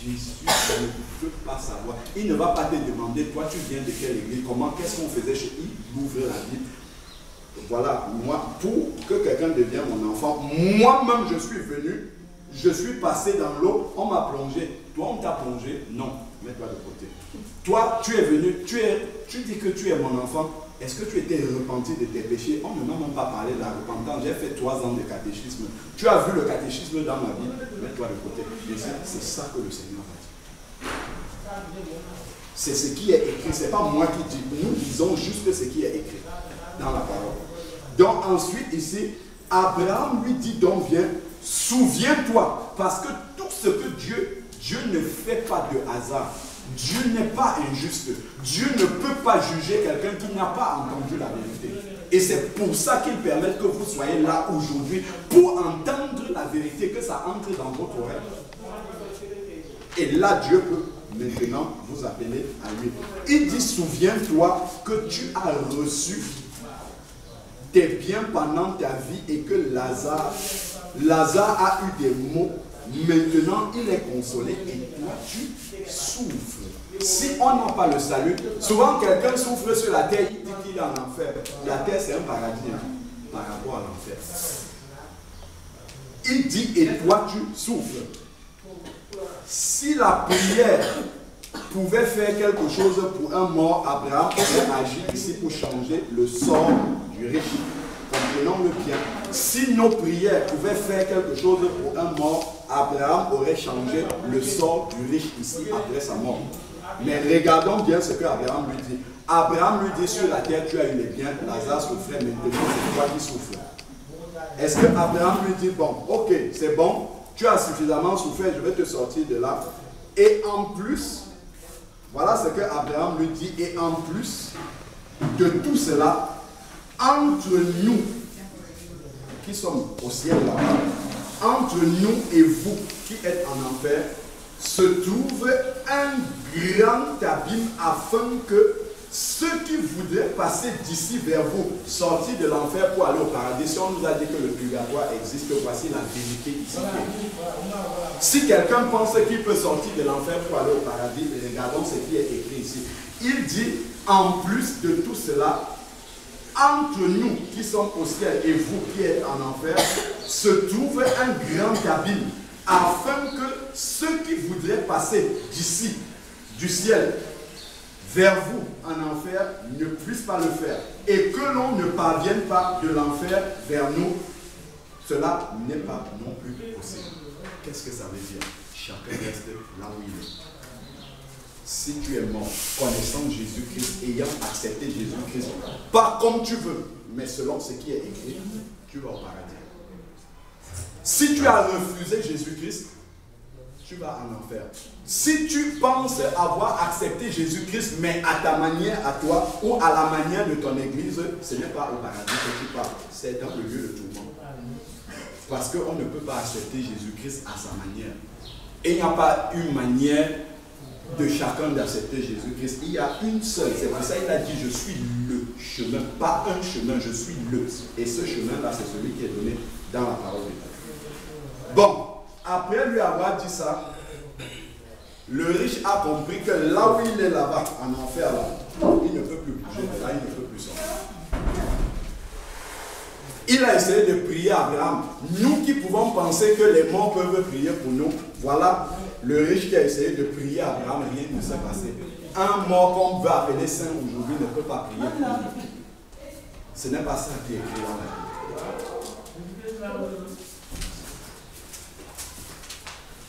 Jésus ne veut pas savoir. Il ne va pas te demander, toi tu viens de quelle église, comment, qu'est-ce qu'on faisait chez lui, ouvre la Bible. Voilà, moi, pour que quelqu'un devienne mon enfant, moi-même je suis venu, je suis passé dans l'eau, on m'a plongé. Toi, on t'a plongé? Non, mets-toi de côté. Toi, tu es venu, tu dis que tu es mon enfant. Est-ce que tu étais repenti de tes péchés? On ne m'a même pas parlé de la repentance. J'ai fait 3 ans de catéchisme. Tu as vu le catéchisme dans ma vie? Mets-toi de côté. C'est ça que le Seigneur a dit. C'est ce qui est écrit. Ce n'est pas moi qui dis. Nous disons juste ce qui est écrit dans la parole. Donc ensuite ici, Abraham lui dit donc viens, souviens-toi, parce que tout ce que Dieu ne fait pas de hasard. Dieu n'est pas injuste. Dieu ne peut pas juger quelqu'un qui n'a pas entendu la vérité. Et c'est pour ça qu'il permet que vous soyez là aujourd'hui, pour entendre la vérité, que ça entre dans votre oreille. Et là, Dieu peut maintenant vous appeler à lui. Il dit, souviens-toi que tu as reçu tes biens pendant ta vie et que Lazare a eu des maux. Maintenant, il est consolé et toi, tu souffres. Si on n'a pas le salut, souvent quelqu'un souffre sur la terre, il dit qu'il est en enfer. La terre, c'est un paradis par rapport à l'enfer. Il dit, et toi, tu souffres. Si la prière pouvait faire quelque chose pour un mort, Abraham aurait agi ici pour changer le sort du riche. Comprenons-le bien. Si nos prières pouvaient faire quelque chose pour un mort, Abraham aurait changé le sort du riche ici après sa mort. Mais regardons bien ce que Abraham lui dit. Abraham lui dit, sur la terre tu as eu les biens, Lazare souffrait, maintenant c'est toi qui souffres. Est-ce que Abraham lui dit, bon, ok, c'est bon, tu as suffisamment souffert, je vais te sortir de là. Et en plus, voilà ce que Abraham lui dit, et en plus de tout cela, entre nous qui sommes au ciel là-bas, entre nous et vous qui êtes en enfer, se trouve un grand abîme afin que ceux qui voudraient passer d'ici vers vous, sortir de l'enfer pour aller au paradis, si on nous a dit que le purgatoire existe, voici la vérité ici. Si quelqu'un pense qu'il peut sortir de l'enfer pour aller au paradis, regardons ce qui est écrit ici. Il dit, en plus de tout cela, entre nous qui sommes au ciel et vous qui êtes en enfer, se trouve un grand abîme, afin que ceux qui voudraient passer d'ici, du ciel, vers vous en enfer, ne puissent pas le faire. Et que l'on ne parvienne pas de l'enfer vers nous, cela n'est pas non plus possible. Qu'est-ce que ça veut dire? Chacun reste là où il est. Si tu es mort, connaissant Jésus-Christ, ayant accepté Jésus-Christ, pas comme tu veux, mais selon ce qui est écrit, tu vas au paradis. Si tu as refusé Jésus-Christ, tu vas en enfer. Si tu penses avoir accepté Jésus-Christ, mais à ta manière, à toi, ou à la manière de ton église, ce n'est pas au paradis que tu pars, c'est dans le lieu de tourment. Parce qu'on ne peut pas accepter Jésus-Christ à sa manière. Et il n'y a pas une manière de chacun d'accepter Jésus-Christ. Il y a une seule. C'est pour ça qu'il a dit, je suis le chemin. Pas un chemin, je suis le. Et ce chemin-là, c'est celui qui est donné dans la parole de Dieu. Bon, après lui avoir dit ça, le riche a compris que là où il est là-bas, en enfer, là, il ne peut plus bouger, là il ne peut plus sortir. Il a essayé de prier Abraham. Nous qui pouvons penser que les morts peuvent prier pour nous, voilà le riche qui a essayé de prier Abraham, rien ne s'est passé. Un mort qu'on veut appeler saint aujourd'hui ne peut pas prier pour nous. Ce n'est pas ça qui est écrit dans la Bible.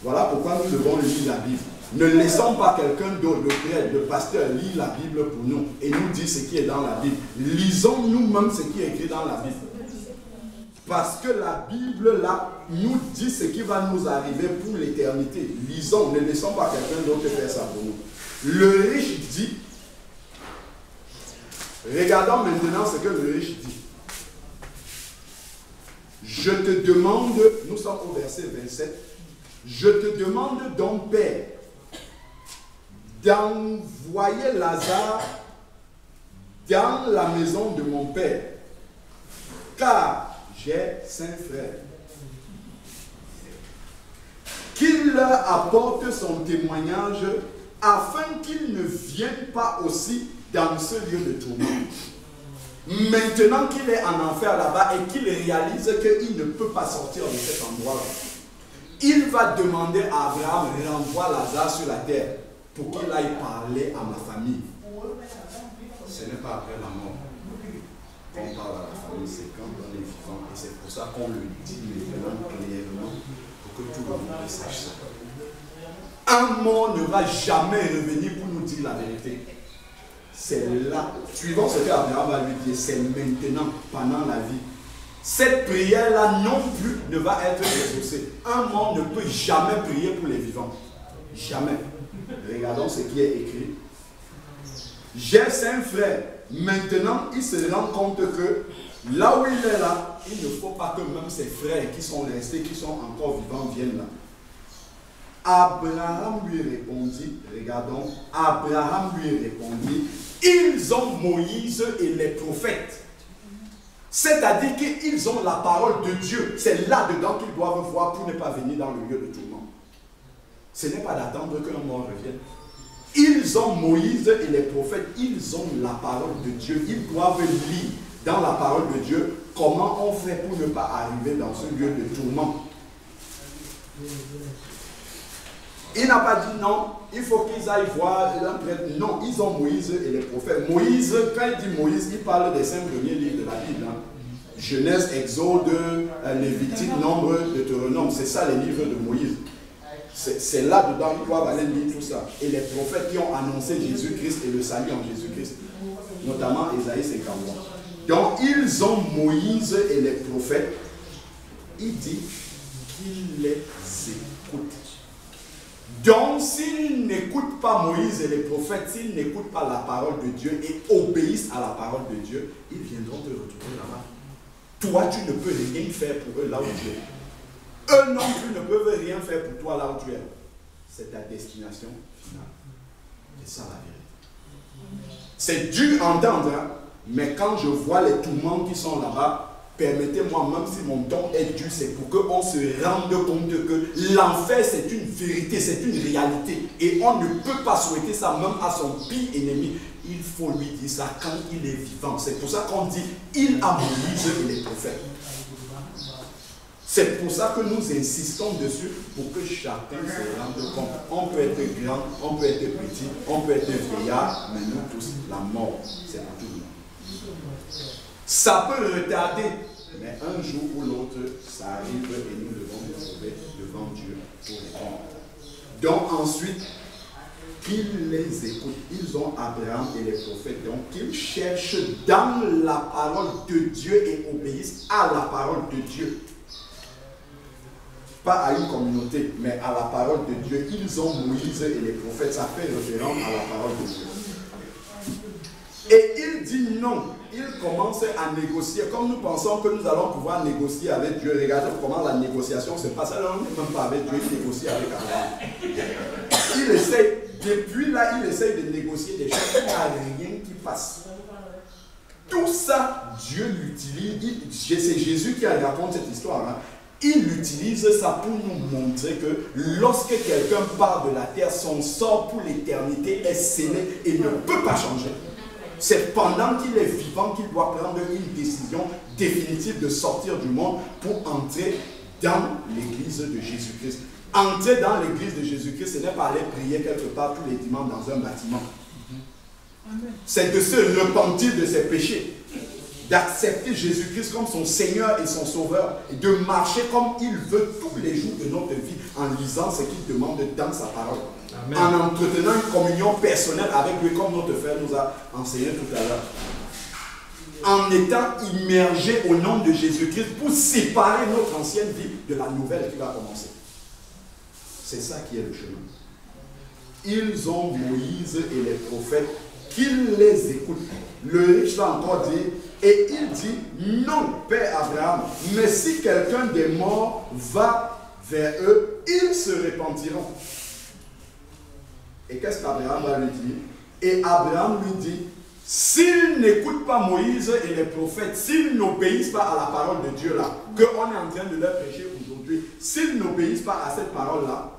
Voilà pourquoi nous devons lire la Bible. Ne laissons pas quelqu'un d'autre, le prêtre, le pasteur, lire la Bible pour nous et nous dire ce qui est dans la Bible. Lisons nous-mêmes ce qui est écrit dans la Bible. Parce que la Bible, là, nous dit ce qui va nous arriver pour l'éternité. Lisons, ne laissons pas quelqu'un d'autre faire ça pour nous. Le riche dit, regardons maintenant ce que le riche dit. Je te demande, nous sommes au verset 27, je te demande donc, Père, d'envoyer Lazare dans la maison de mon Père, car j'ai 5 frères. Qu'il leur apporte son témoignage afin qu'ils ne viennent pas aussi dans ce lieu de tourment. Maintenant qu'il est en enfer là-bas et qu'il réalise qu'il ne peut pas sortir de cet endroit-là, il va demander à Abraham, renvoie Lazare sur la terre pour qu'il aille parler à ma famille. Ce n'est pas après la mort qu'on parle à la famille, c'est quand on est vivant. Et c'est pour ça qu'on le dit maintenant clairement pour que tout le monde sache ça. Un mort ne va jamais revenir pour nous dire la vérité. C'est là, suivant ce qu'Abraham va lui dire, c'est maintenant, pendant la vie. Cette prière-là non plus ne va être exaucée. Un mort ne peut jamais prier pour les vivants. Jamais. Regardons ce qui est écrit. J'ai 5 frères. Maintenant, il se rend compte que là où il est là, il ne faut pas que même ses frères qui sont restés, qui sont encore vivants, viennent là. Abraham lui répondit, regardons, Abraham lui répondit, ils ont Moïse et les prophètes. C'est-à-dire qu'ils ont la parole de Dieu. C'est là-dedans qu'ils doivent voir pour ne pas venir dans le lieu de tourment. Ce n'est pas d'attendre qu'un mort revienne. Ils ont Moïse et les prophètes, ils ont la parole de Dieu. Ils doivent lire dans la parole de Dieu comment on fait pour ne pas arriver dans ce lieu de tourment. Il n'a pas dit non, il faut qu'ils aillent voir un prêtre. Non, ils ont Moïse et les prophètes. Moïse, quand il dit Moïse, il parle des 5 premiers livres de la Bible. Hein. Genèse, Exode, Lévitique, Nombre, Deutéronome. C'est ça les livres de Moïse. C'est là-dedans qu'ils doivent aller lire tout ça. Et les prophètes qui ont annoncé Jésus-Christ et le salut en Jésus-Christ. Notamment Ésaïe 53. Donc ils ont Moïse et les prophètes. Il dit qu'ils les écoutent. Donc, s'ils n'écoutent pas Moïse et les prophètes, s'ils n'écoutent pas la parole de Dieu et obéissent à la parole de Dieu, ils viendront te retrouver là-bas. Toi, tu ne peux rien faire pour eux là où tu es. Eux non plus ne peuvent rien faire pour toi là où tu es. C'est ta destination finale. C'est ça la vérité. C'est dur à entendre, hein? Mais quand je vois les tourments qui sont là-bas, permettez-moi, même si mon don est dur, c'est pour qu'on se rende compte que l'enfer, c'est une vérité, c'est une réalité. Et on ne peut pas souhaiter ça même à son pire ennemi. Il faut lui dire ça quand il est vivant. C'est pour ça qu'on dit, il a Moïse et les prophètes. C'est pour ça que nous insistons dessus, pour que chacun se rende compte. On peut être grand, on peut être petit, on peut être vieillard, mais nous tous, la mort, c'est pour tout le monde. Ça peut retarder, mais un jour ou l'autre, ça arrive et nous devons nous trouver devant Dieu pour répondre. Donc ensuite, qu'ils les écoutent. Ils ont Abraham et les prophètes. Donc qu'ils cherchent dans la parole de Dieu et obéissent à la parole de Dieu. Pas à une communauté, mais à la parole de Dieu. Ils ont Moïse et les prophètes. Ça fait référence à la parole de Dieu. Et il dit non. Il commence à négocier. Comme nous pensons que nous allons pouvoir négocier avec Dieu, regardez comment la négociation se passe. Alors on n'est même pas avec Dieu, il négocie avec Abraham. Il essaye, depuis là, il essaye de négocier des choses. Il n'y a rien qui passe. Tout ça, Dieu l'utilise. C'est Jésus qui raconte cette histoire. Hein. Il utilise ça pour nous montrer que lorsque quelqu'un part de la terre, son sort pour l'éternité est scellé et ne peut pas changer. C'est pendant qu'il est vivant qu'il doit prendre une décision définitive de sortir du monde pour entrer dans l'église de Jésus-Christ. Entrer dans l'église de Jésus-Christ, ce n'est pas aller prier quelque part tous les dimanches dans un bâtiment. C'est de se repentir de ses péchés, d'accepter Jésus-Christ comme son Seigneur et son Sauveur, et de marcher comme il veut tous les jours de notre vie, en lisant ce qu'il demande dans sa parole. Amen. En entretenant une communion personnelle avec lui, comme notre frère nous a enseigné tout à l'heure. En étant immergé au nom de Jésus-Christ pour séparer notre ancienne vie de la nouvelle qui va commencer. C'est ça qui est le chemin. Ils ont Moïse et les prophètes, qu'ils les écoutent. Le riche va encore dire, et il dit, non, Père Abraham, mais si quelqu'un des morts va vers eux, ils se repentiront. Et qu'est-ce qu'Abraham va lui dire? Et Abraham lui dit, s'ils n'écoutent pas Moïse et les prophètes, s'ils n'obéissent pas à la parole de Dieu là, qu'on est en train de leur prêcher aujourd'hui, s'ils n'obéissent pas à cette parole-là,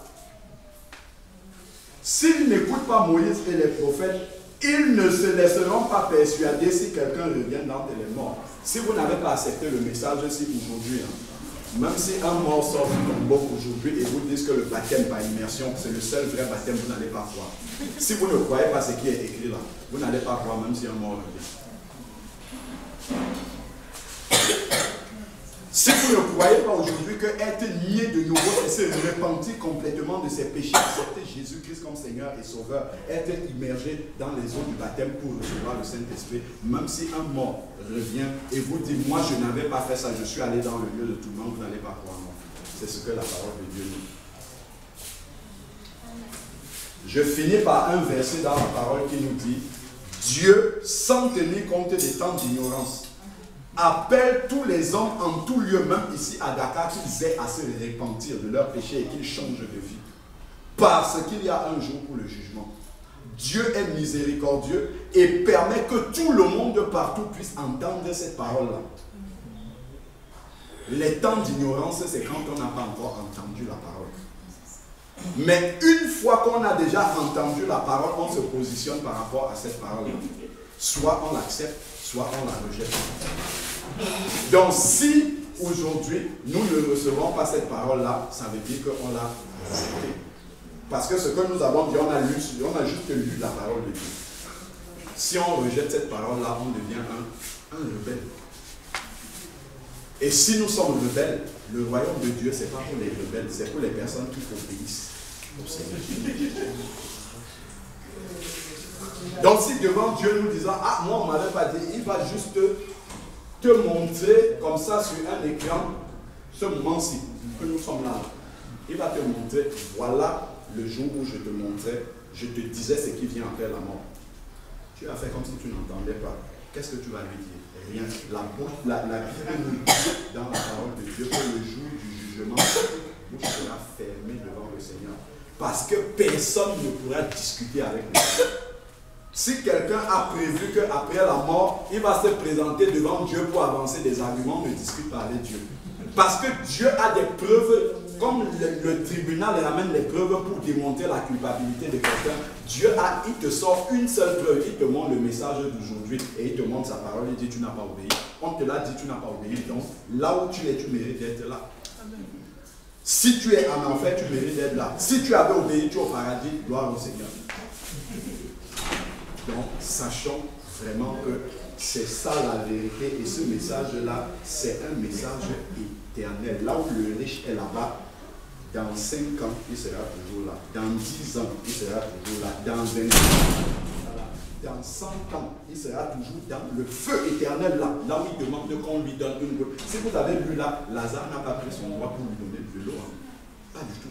s'ils n'écoutent pas Moïse et les prophètes, ils ne se laisseront pas persuader si quelqu'un revient d'entre les morts. Si vous n'avez pas accepté le message ici aujourd'hui, même si un mort sort du tombeau aujourd'hui et vous dites que le baptême par immersion, c'est le seul vrai baptême, vous n'allez pas croire. Si vous ne croyez pas ce qui est écrit là, vous n'allez pas croire même si un mort revient. Si vous ne croyez pas aujourd'hui que être né de nouveau, c'est se repentir complètement de ses péchés, accepter Jésus-Christ comme Seigneur et Sauveur, être immergé dans les eaux du baptême pour recevoir le Saint-Esprit, même si un mort revient et vous dit, moi je n'avais pas fait ça, je suis allé dans le lieu de tout le monde, vous n'allez pas croire. C'est ce que la parole de Dieu dit. Je finis par un verset dans la parole qui nous dit, Dieu, sans tenir compte des temps d'ignorance, appelle tous les hommes en tout lieu, même ici à Dakar, qu'ils aient à se repentir de leurs péchés et qu'ils changent de vie. Parce qu'il y a un jour pour le jugement. Dieu est miséricordieux et permet que tout le monde partout puisse entendre cette parole-là. Les temps d'ignorance, c'est quand on n'a pas encore entendu la parole. Mais une fois qu'on a déjà entendu la parole, on se positionne par rapport à cette parole-là. Soit on l'accepte, soit on la rejette. Donc si aujourd'hui nous ne recevons pas cette parole-là, ça veut dire qu'on l'a rejetée. Parce que ce que nous avons dit, on a juste lu la parole de Dieu. Si on rejette cette parole-là, on devient un rebelle. Et si nous sommes rebelles, le royaume de Dieu, ce n'est pas pour les rebelles, c'est pour les personnes qui obéissent au Seigneur. Donc si devant Dieu nous disons, ah moi on ne m'avait pas dit, il va juste te montrer comme ça sur un écran, ce moment-ci, que nous sommes là. Il va te montrer, voilà le jour où je te montrais, je te disais ce qui vient après la mort. Tu as fait comme si tu n'entendais pas. Qu'est-ce que tu vas lui dire? Rien. La Bible nous dit dans la parole de Dieu que le jour du jugement, vous sera fermé devant le Seigneur. Parce que personne ne pourra discuter avec lui. Si quelqu'un a prévu qu'après la mort, il va se présenter devant Dieu pour avancer des arguments, ne discute pas avec Dieu. Parce que Dieu a des preuves, comme le tribunal amène les preuves pour démontrer la culpabilité de quelqu'un. Dieu il te sort une seule preuve, il te montre le message d'aujourd'hui et il te montre sa parole, il dit tu n'as pas obéi. On te l'a dit, tu n'as pas obéi, donc là où tu es, tu mérites d'être là. Si tu es en enfer, tu mérites d'être là. Si tu avais obéi, tu es au paradis, gloire au Seigneur. Donc, sachons vraiment que c'est ça la vérité et ce message-là, c'est un message éternel. Là où le riche est là-bas, dans 5 ans, il sera toujours là. Dans 10 ans, il sera toujours là. Dans 20 ans, dans 100 ans, il sera toujours dans le feu éternel là. Là où il demande qu'on lui donne une goutte. Si vous avez lu là, Lazare n'a pas pris son droit pour lui donner de l'eau. Pas du tout.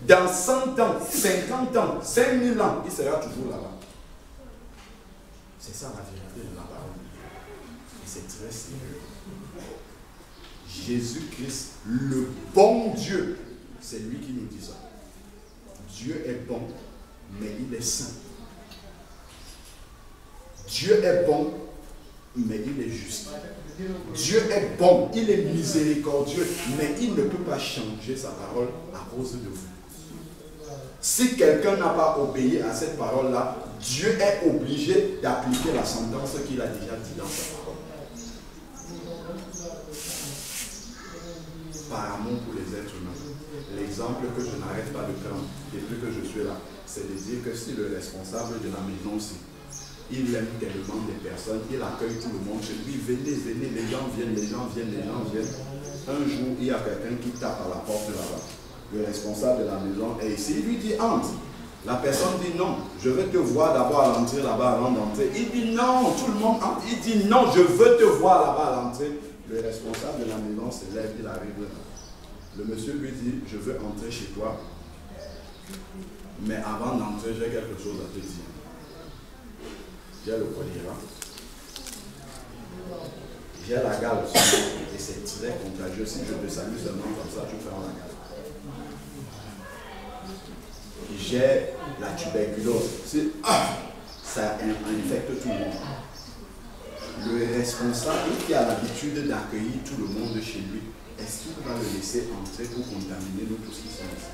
Dans 100 ans, 50 ans, 5000 ans, il sera toujours là-bas. C'est ça la vérité de la parole. Et c'est très sérieux. Jésus-Christ, le bon Dieu, c'est lui qui nous dit ça. Dieu est bon, mais il est saint. Dieu est bon, mais il est juste. Dieu est bon, il est miséricordieux, mais il ne peut pas changer sa parole à cause de vous. Si quelqu'un n'a pas obéi à cette parole-là, Dieu est obligé d'appliquer la sentence qu'il a déjà dit dans sa parole. Par amour pour les êtres humains. L'exemple que je n'arrête pas de prendre depuis que je suis là, c'est de dire que si le responsable de la maison aussi, il aime tellement des personnes, il accueille tout le monde chez lui, venez, venez, les gens viennent. Un jour, il y a quelqu'un qui tape à la porte là-bas. Le responsable de la maison est ici, il lui dit entre. La personne dit non, je veux te voir d'abord à l'entrée là-bas avant d'entrer. Il dit non, tout le monde entre. Il dit non, je veux te voir là-bas à l'entrée. Le responsable de la maison se lève, il arrive là. Le monsieur lui dit, je veux entrer chez toi, mais avant d'entrer, j'ai quelque chose à te dire. J'ai le choléra, j'ai la gale et c'est très contagieux. Si je te salue seulement comme ça, tu fermes la gale. J'ai la tuberculose. Ça infecte tout le monde. Le responsable qui a l'habitude d'accueillir tout le monde chez lui, est-ce qu'il va le laisser entrer pour contaminer nous tous qui sommes ici?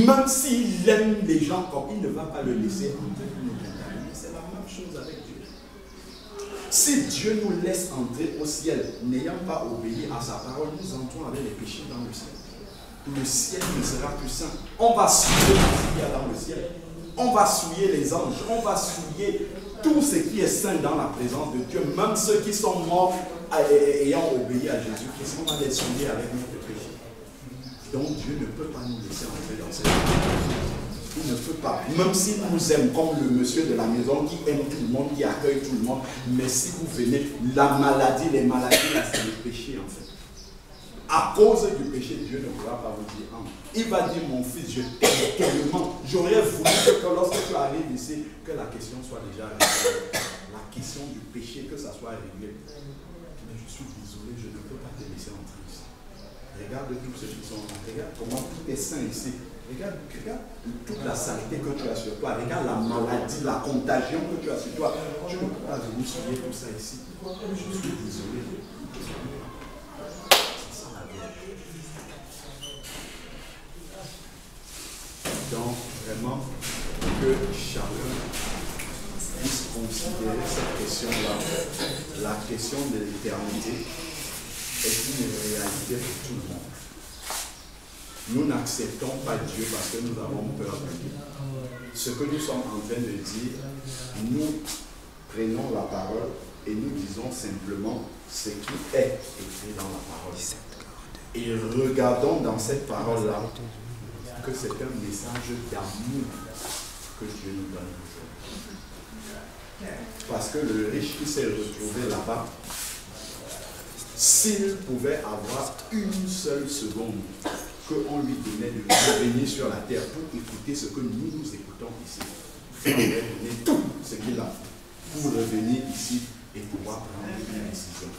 Même s'il aime les gens comme il ne va pas le laisser entrer pour nous contaminer. C'est la même chose avec Dieu. Si Dieu nous laisse entrer au ciel, n'ayant pas obéi à sa parole, nous entrons avec les péchés dans le ciel. Le ciel ne sera plus saint. On va souiller ce qu'il y a dans le ciel. On va souiller les anges. On va souiller tout ce qui est saint dans la présence de Dieu. Même ceux qui sont morts ayant obéi à Jésus-Christ, on va les souiller avec notre péché. Donc Dieu ne peut pas nous laisser entrer dans cette vie. Il ne peut pas. Même s'il nous aime comme le monsieur de la maison qui aime tout le monde, qui accueille tout le monde. Mais si vous venez, la maladie, les maladies, là, c'est le péché en fait. À cause du péché, Dieu ne pourra pas vous dire un. Il va dire, mon fils, je t'aime tellement. J'aurais voulu que lorsque tu arrives ici, que la question soit déjà réglée. La question du péché, que ça soit réglé. Mais je suis désolé, je ne peux pas te laisser entrer ici. Regarde tous ceux qui sont là. Regarde comment tout est sain ici. Regarde toute la saleté que tu as sur toi. Regarde la maladie, la contagion que tu as sur toi. Je ne peux pas venir souiller tout ça ici. Je suis désolé. Donc, vraiment, que chacun puisse considérer cette question-là. La question de l'éternité est une réalité pour tout le monde. Nous n'acceptons pas Dieu parce que nous avons peur de lui. Ce que nous sommes en train de dire, nous prenons la parole et nous disons simplement ce qui est écrit dans la parole. Et regardons dans cette parole-là que c'est un message d'amour que Dieu nous donne aujourd'hui. Parce que le riche qui s'est retrouvé là-bas, s'il pouvait avoir une seule seconde qu'on lui donnait de revenir sur la terre pour écouter ce que nous écoutons ici, il aurait donné tout ce qu'il a pour revenir ici et pouvoir prendre une décision.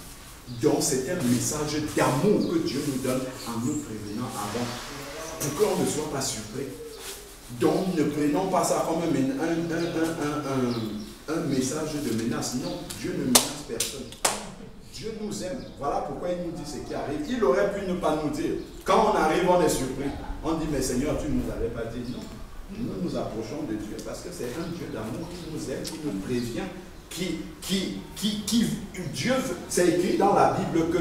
Donc c'est un message d'amour que Dieu nous donne en nous prévenant avant, pour qu'on ne soit pas surpris. Donc ne prenons pas ça comme un message de menace. Non, Dieu ne menace personne. Dieu nous aime. Voilà pourquoi il nous dit ce qui arrive. Il aurait pu ne pas nous dire. Quand on arrive, on est surpris. On dit, mais Seigneur, tu ne nous avais pas dit. Non. Nous nous approchons de Dieu parce que c'est un Dieu d'amour qui nous aime, qui nous prévient, Dieu, c'est écrit dans la Bible que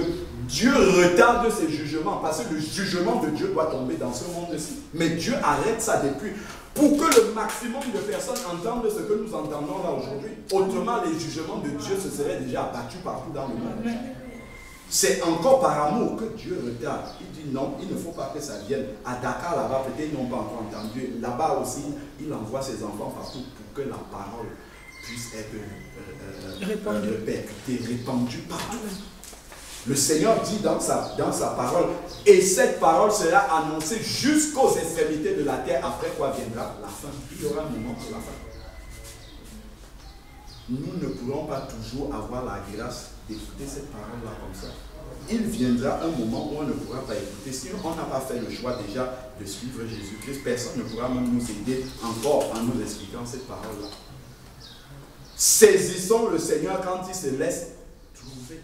Dieu retarde ses jugements parce que le jugement de Dieu doit tomber dans ce monde-ci. Mais Dieu arrête ça depuis pour que le maximum de personnes entendent ce que nous entendons là aujourd'hui. Autrement, les jugements de Dieu se seraient déjà abattus partout dans le monde. C'est encore par amour que Dieu retarde. Il dit non, il ne faut pas que ça vienne. À Dakar, là-bas, peut-être ils n'ont pas encore entendu. Là-bas aussi, il envoie ses enfants partout pour que la parole puisse être répandue partout. Le Seigneur dit dans sa parole, et cette parole sera annoncée jusqu'aux extrémités de la terre. Après quoi viendra la fin. Il y aura un moment pour la fin. Nous ne pourrons pas toujours avoir la grâce d'écouter cette parole-là comme ça. Il viendra un moment où on ne pourra pas écouter. Si on n'a pas fait le choix déjà de suivre Jésus-Christ, personne ne pourra même nous aider encore en nous expliquant cette parole-là. Saisissons le Seigneur quand il se laisse trouver.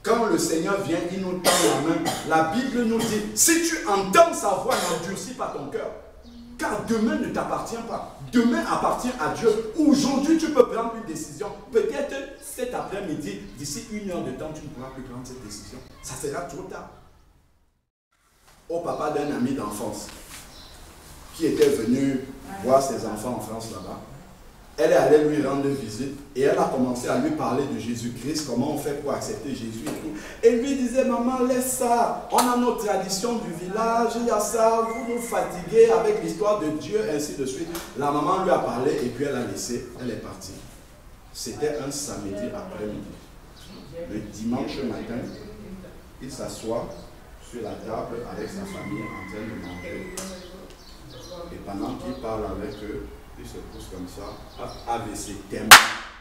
Quand le Seigneur vient, il nous tend la main. La Bible nous dit, si tu entends sa voix, n'endurcis pas ton cœur. Car demain ne t'appartient pas. Demain appartient à Dieu. Aujourd'hui, tu peux prendre une décision. Peut-être cet après-midi, d'ici 1 heure de temps, tu ne pourras plus prendre cette décision. Ça sera trop tard. Au papa d'un ami d'enfance qui était venu voir ses enfants en France là-bas, elle est allée lui rendre visite et elle a commencé à lui parler de Jésus-Christ, comment on fait pour accepter Jésus et tout. Et lui disait, maman, laisse ça, on a nos traditions du village, il y a ça, vous nous fatiguez avec l'histoire de Dieu, ainsi de suite. La maman lui a parlé et puis elle a laissé, elle est partie. C'était un samedi après-midi. Le dimanche matin, il s'assoit sur la table avec sa famille en train de manger. Et pendant qu'il parle avec eux, il se pousse comme ça, AVC, terminé,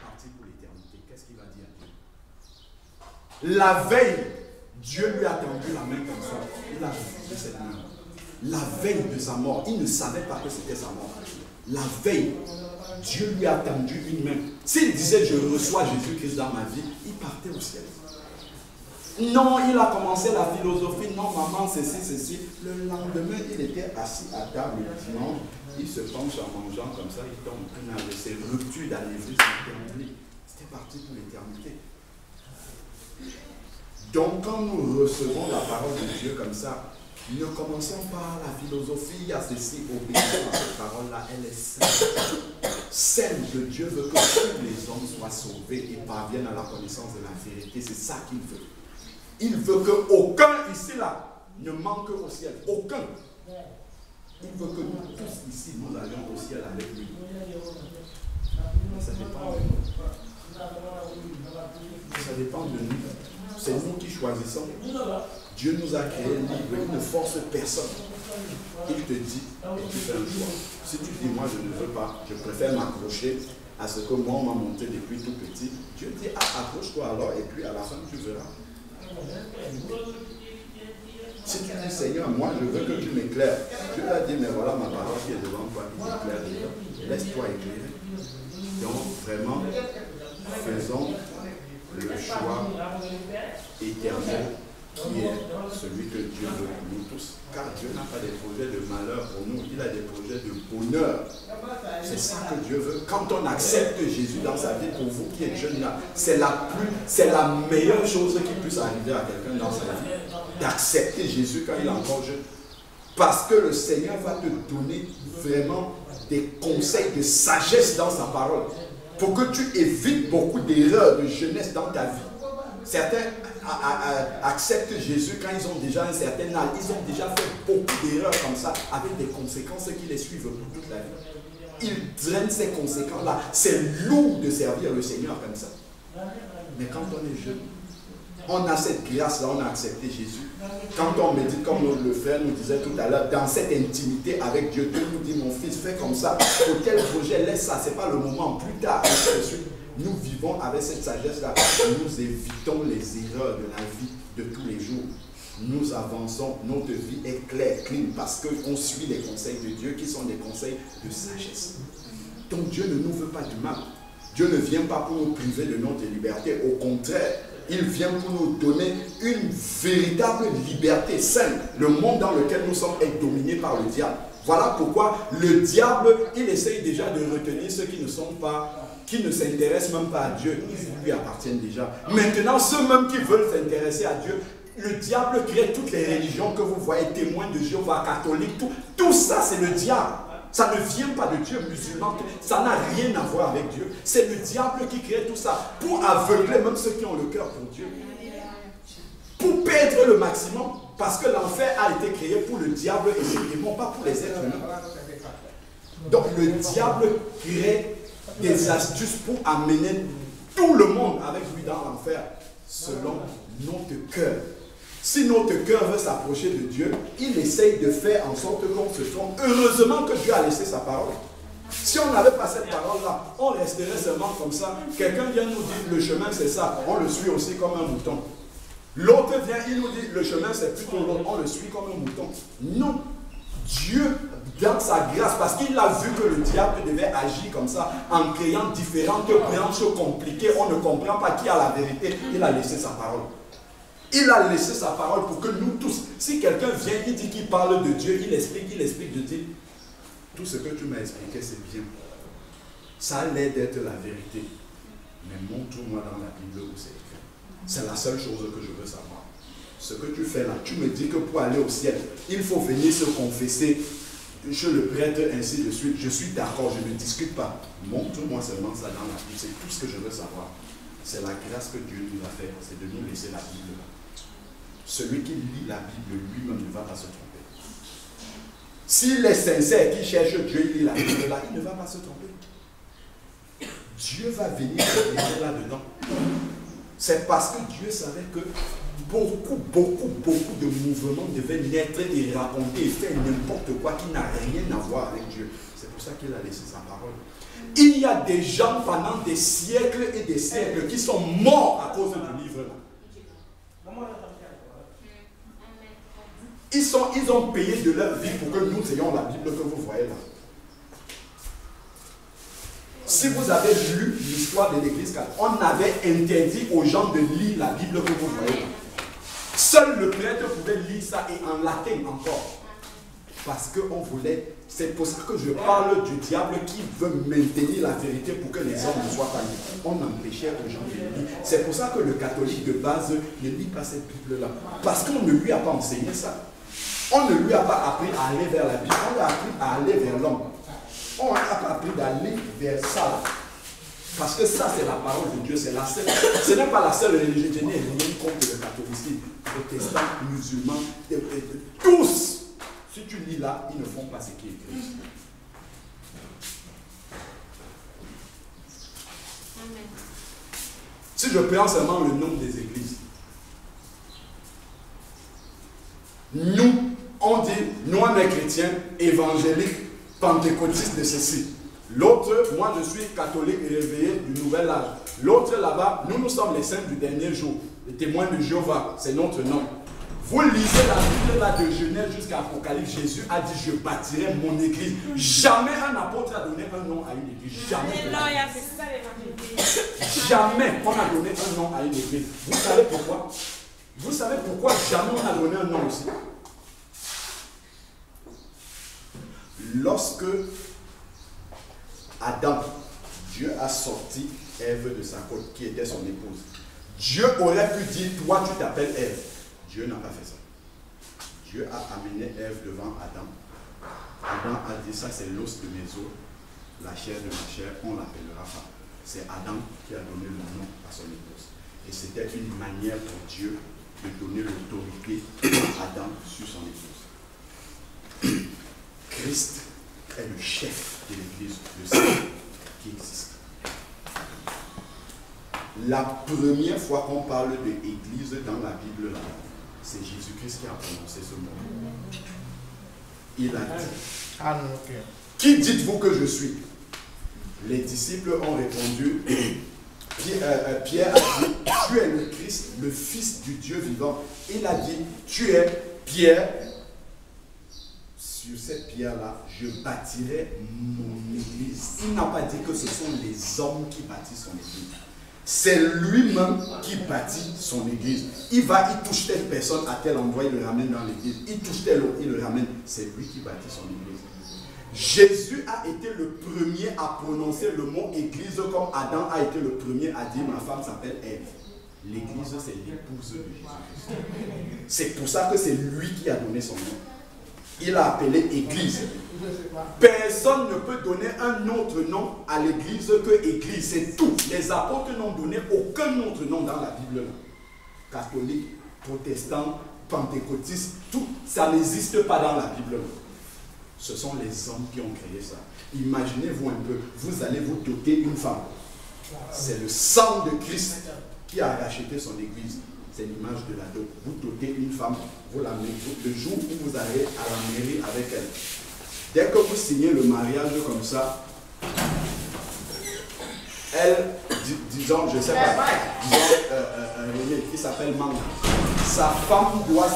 parti pour l'éternité. Qu'est-ce qu'il va dire à Dieu? La veille, Dieu lui a tendu la main comme ça. Il a vu cette main. La veille de sa mort, il ne savait pas que c'était sa mort. La veille, Dieu lui a tendu une main. S'il disait, je reçois Jésus-Christ dans ma vie, il partait au ciel. Non, il a commencé la philosophie, non maman, ceci. Le lendemain, il était assis à table le dimanche, il se penche en mangeant comme ça, il tombe une AVC, rupture d'anévrisme terminée. C'était parti pour l'éternité. Donc quand nous recevons la parole de Dieu comme ça, ne commençons pas la philosophie, il y a ceci, obéissons à cette parole-là, elle est sainte. Celle de Dieu veut que tous les hommes soient sauvés et parviennent à la connaissance de la vérité, c'est ça qu'il veut. Il veut qu'aucun ici là ne manque au ciel. Aucun. Il veut que nous tous ici, nous allions au ciel avec lui. Mais ça dépend de nous. Ça dépend de nous. C'est nous qui choisissons. Dieu nous a créés libres. Il ne force personne. Il te dit et tu fais un choix. Si tu dis moi je ne veux pas, je préfère m'accrocher à ce que moi on m'a monté depuis tout petit. Dieu dit accroche-toi alors et puis à la fin tu verras. Si tu dis Seigneur, moi je veux que tu m'éclaires, Dieu t'a dit mais voilà ma parole qui est devant toi, qui t'éclaire déjà. Laisse-toi éclairer. Donc vraiment, faisons le choix éternel qui est celui que Dieu veut pour nous tous. Car Dieu n'a pas des projets de malheur pour nous, il a des projets de bonheur. C'est ça que Dieu veut. Quand on accepte Jésus dans sa vie, pour vous qui êtes jeunes là, c'est la meilleure chose qui puisse arriver à quelqu'un dans sa vie, d'accepter Jésus quand il est encore jeune. Parce que le Seigneur va te donner vraiment des conseils de sagesse dans sa parole, pour que tu évites beaucoup d'erreurs de jeunesse dans ta vie. Certains acceptent Jésus quand ils ont déjà un certain âge. Ils ont déjà fait beaucoup d'erreurs comme ça, avec des conséquences qui les suivent pour toute la vie. Ils drainent ces conséquences-là. C'est lourd de servir le Seigneur comme ça. Mais quand on est jeune, on a cette grâce-là, on a accepté Jésus. Quand on médite, comme le frère nous disait tout à l'heure, dans cette intimité avec Dieu, Dieu nous dit, mon fils, fais comme ça, pour tel projet, laisse ça, ce n'est pas le moment, plus tard, ainsi de suite. Nous vivons avec cette sagesse-là, nous évitons les erreurs de la vie de tous les jours. Nous avançons, notre vie est claire, clean, parce qu'on suit les conseils de Dieu qui sont des conseils de sagesse. Donc Dieu ne nous veut pas du mal. Dieu ne vient pas pour nous priver de notre liberté, au contraire, il vient pour nous donner une véritable liberté saine. Le monde dans lequel nous sommes est dominé par le diable. Voilà pourquoi le diable, il essaye déjà de retenir ceux qui ne sont pas, qui ne s'intéressent même pas à Dieu. Ils lui appartiennent déjà. Maintenant, ceux même qui veulent s'intéresser à Dieu, le diable crée toutes les religions que vous voyez, témoins de Jéhovah, catholiques, tout ça c'est le diable. Ça ne vient pas de Dieu, musulman, ça n'a rien à voir avec Dieu. C'est le diable qui crée tout ça pour aveugler même ceux qui ont le cœur pour Dieu. Pour perdre le maximum, parce que l'enfer a été créé pour le diable et les démons, pas pour les êtres humains. Donc le diable crée des astuces pour amener tout le monde avec lui dans l'enfer, selon notre cœur. Si notre cœur veut s'approcher de Dieu, il essaye de faire en sorte qu'on se trompe. Heureusement que Dieu a laissé sa parole. Si on n'avait pas cette parole-là, on resterait seulement comme ça. Quelqu'un vient nous dire, le chemin c'est ça, on le suit aussi comme un mouton. L'autre vient, il nous dit, le chemin c'est plutôt l'autre, on le suit comme un mouton. Non, Dieu, dans sa grâce, parce qu'il a vu que le diable devait agir comme ça, en créant différentes branches compliquées, on ne comprend pas qui a la vérité, il a laissé sa parole. Il a laissé sa parole pour que nous tous, si quelqu'un vient, il dit qu'il parle de Dieu, il explique, je dis, tout ce que tu m'as expliqué, c'est bien. Ça a l'air d'être la vérité. Mais montre-moi dans la Bible où c'est écrit. C'est la seule chose que je veux savoir. Ce que tu fais là, tu me dis que pour aller au ciel, il faut venir se confesser chez le prêtre, ainsi de suite. Je suis d'accord, je ne discute pas. Montre-moi seulement ça dans la Bible. C'est tout ce que je veux savoir. C'est la grâce que Dieu nous a faite, c'est de nous laisser la Bible là. Celui qui lit la Bible lui-même ne va pas se tromper. S'il est sincère, qui cherche Dieu, il lit la Bible là, il ne va pas se tromper. Dieu va venir là-dedans. C'est parce que Dieu savait que beaucoup de mouvements devaient naître et raconter et faire n'importe quoi qui n'a rien à voir avec Dieu. C'est pour ça qu'il a laissé sa parole. Il y a des gens pendant des siècles et des siècles qui sont morts à cause du livre là. Ils ont payé de leur vie pour que nous ayons la Bible que vous voyez là. Si vous avez lu l'histoire de l'Église, on avait interdit aux gens de lire la Bible que vous voyez là. Seul le prêtre pouvait lire ça et en latin encore. Parce qu'on voulait, c'est pour ça que je parle du diable qui veut maintenir la vérité pour que les hommes ne soient pas libres. On empêchait aux gens de lire. C'est pour ça que le catholique de base ne lit pas cette Bible-là. Parce qu'on ne lui a pas enseigné ça. On ne lui a pas appris à aller vers la Bible, on lui a appris à aller vers l'homme. On n'a pas appris d'aller vers ça. Parce que ça, c'est la parole de Dieu, c'est la seule. Ce n'est pas la seule religion. Je n'ai rien contre le catholicisme, protestants, musulmans, tous. Si tu lis là, ils ne font pas ce qui est écrit. Si je prends seulement le nom des églises, nous, on dit, nous on est chrétiens, évangéliques, pentecôtistes de ceci. L'autre, moi je suis catholique réveillé du nouvel âge. L'autre là-bas, nous sommes les saints du dernier jour, les témoins de Jéhovah, c'est notre nom. Vous lisez la Bible là de Genèse jusqu'à Apocalypse, Jésus a dit, je bâtirai mon église. Jamais un apôtre a donné un nom à une église. Jamais. Jamais on a donné un nom à une église. Vous savez pourquoi? Vous savez pourquoi jamais on a donné un nom aussi? Lorsque Adam, Dieu a sorti Ève de sa côte, qui était son épouse. Dieu aurait pu dire, toi tu t'appelles Ève. Dieu n'a pas fait ça. Dieu a amené Ève devant Adam. Adam a dit, ça c'est l'os de mes os, la chair de ma chair, on l'appellera femme. C'est Adam qui a donné le nom à son épouse. Et c'était une manière pour Dieu de donner l'autorité à Adam sur son épouse. Christ est le chef de l'église de Dieu qui existe. La première fois qu'on parle de église dans la Bible, c'est Jésus-Christ qui a prononcé ce mot. Il a dit, qui dites-vous que je suis? Les disciples ont répondu, Pierre a dit, tu es le Christ, le Fils du Dieu vivant. Il a dit, tu es Pierre. Sur cette pierre-là, je bâtirai mon église. Il n'a pas dit que ce sont les hommes qui bâtissent son église. C'est lui-même qui bâtit son église. Il touche telle personne à tel endroit, il le ramène dans l'église. Il touche tel autre, il le ramène. C'est lui qui bâtit son église. Jésus a été le premier à prononcer le mot église comme Adam a été le premier à dire ma femme s'appelle Ève. L'église, c'est l'épouse de Jésus-Christ. C'est pour ça que c'est lui qui a donné son nom. Il a appelé église. Personne ne peut donner un autre nom à l'église que église. C'est tout. Les apôtres n'ont donné aucun autre nom dans la Bible. Catholique, protestant, pentecôtiste, tout. Ça n'existe pas dans la Bible. Ce sont les hommes qui ont créé ça. Imaginez-vous un peu. Vous allez vous doter une femme. C'est le sang de Christ qui a racheté son église. C'est l'image de la dot. Vous dotez une femme, vous l'amenez le jour où vous allez à la mairie avec elle. Dès que vous signez le mariage comme ça, elle, disons, je ne sais pas, disons, qui s'appelle Manga. Sa femme doit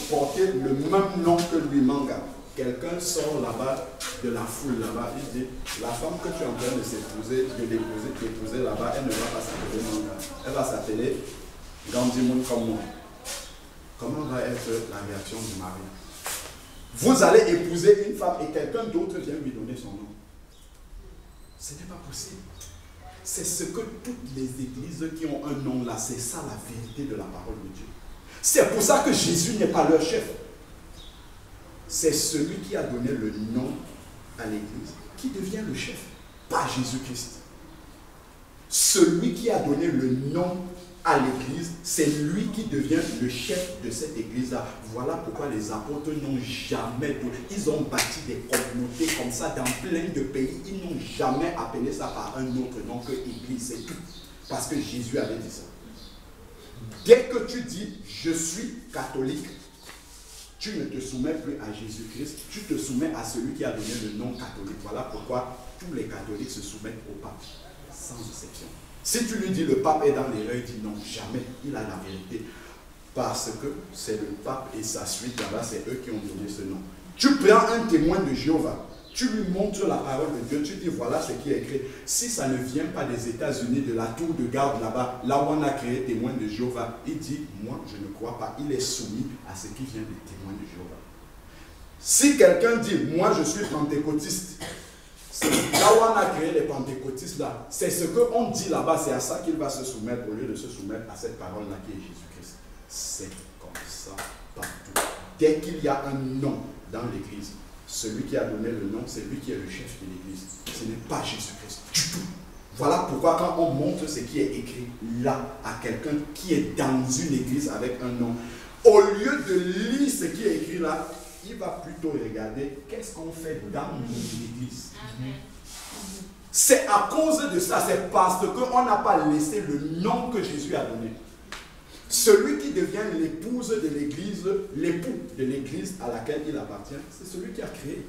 porter le même nom que lui, Manga. Quelqu'un sort là-bas, de la foule là-bas, il dit, la femme que tu es en train de s'épouser, de l'épouser là-bas, elle ne va pas s'appeler Manga. Elle va s'appeler Gandhi Moun comme moi. comment va être la réaction du mari? Vous allez épouser une femme et quelqu'un d'autre vient lui donner son nom. Ce n'est pas possible. C'est ce que toutes les églises qui ont un nom là, c'est ça la vérité de la parole de Dieu. C'est pour ça que Jésus n'est pas leur chef. C'est celui qui a donné le nom à l'église qui devient le chef, pas Jésus-Christ. Celui qui a donné le nom à l'église, c'est lui qui devient le chef de cette église-là. Voilà pourquoi les apôtres n'ont jamais, ils ont bâti des communautés comme ça dans plein de pays. Ils n'ont jamais appelé ça par un autre nom que église, c'est tout. Parce que Jésus avait dit ça. Dès que tu dis « je suis catholique », tu ne te soumets plus à Jésus-Christ, tu te soumets à celui qui a donné le nom catholique. Voilà pourquoi tous les catholiques se soumettent au pape, sans exception. Si tu lui dis le pape est dans l'erreur, il dit non, jamais, il a la vérité. Parce que c'est le pape et sa suite là-bas, c'est eux qui ont donné ce nom. Tu prends un témoin de Jéhovah, tu lui montres la parole de Dieu, tu dis voilà ce qui est écrit. Si ça ne vient pas des États-Unis, de la tour de garde là-bas, là où on a créé témoin de Jéhovah, il dit moi je ne crois pas, il est soumis à ce qui vient des témoins de Jéhovah. Si quelqu'un dit moi je suis pentecôtiste, là où on a créé les pentecôtistes là, c'est ce qu'on dit là-bas, c'est à ça qu'il va se soumettre au lieu de se soumettre à cette parole-là qui est Jésus-Christ. C'est comme ça partout. Dès qu'il y a un nom dans l'église, celui qui a donné le nom, c'est lui qui est le chef de l'église. Ce n'est pas Jésus-Christ du tout. Voilà pourquoi quand on montre ce qui est écrit là à quelqu'un qui est dans une église avec un nom, au lieu de lire ce qui est écrit là, il va plutôt regarder qu'est-ce qu'on fait dans l'église. C'est à cause de ça, c'est parce qu'on n'a pas laissé le nom que Jésus a donné. Celui qui devient l'épouse de l'église, l'époux de l'église à laquelle il appartient, c'est celui qui a créé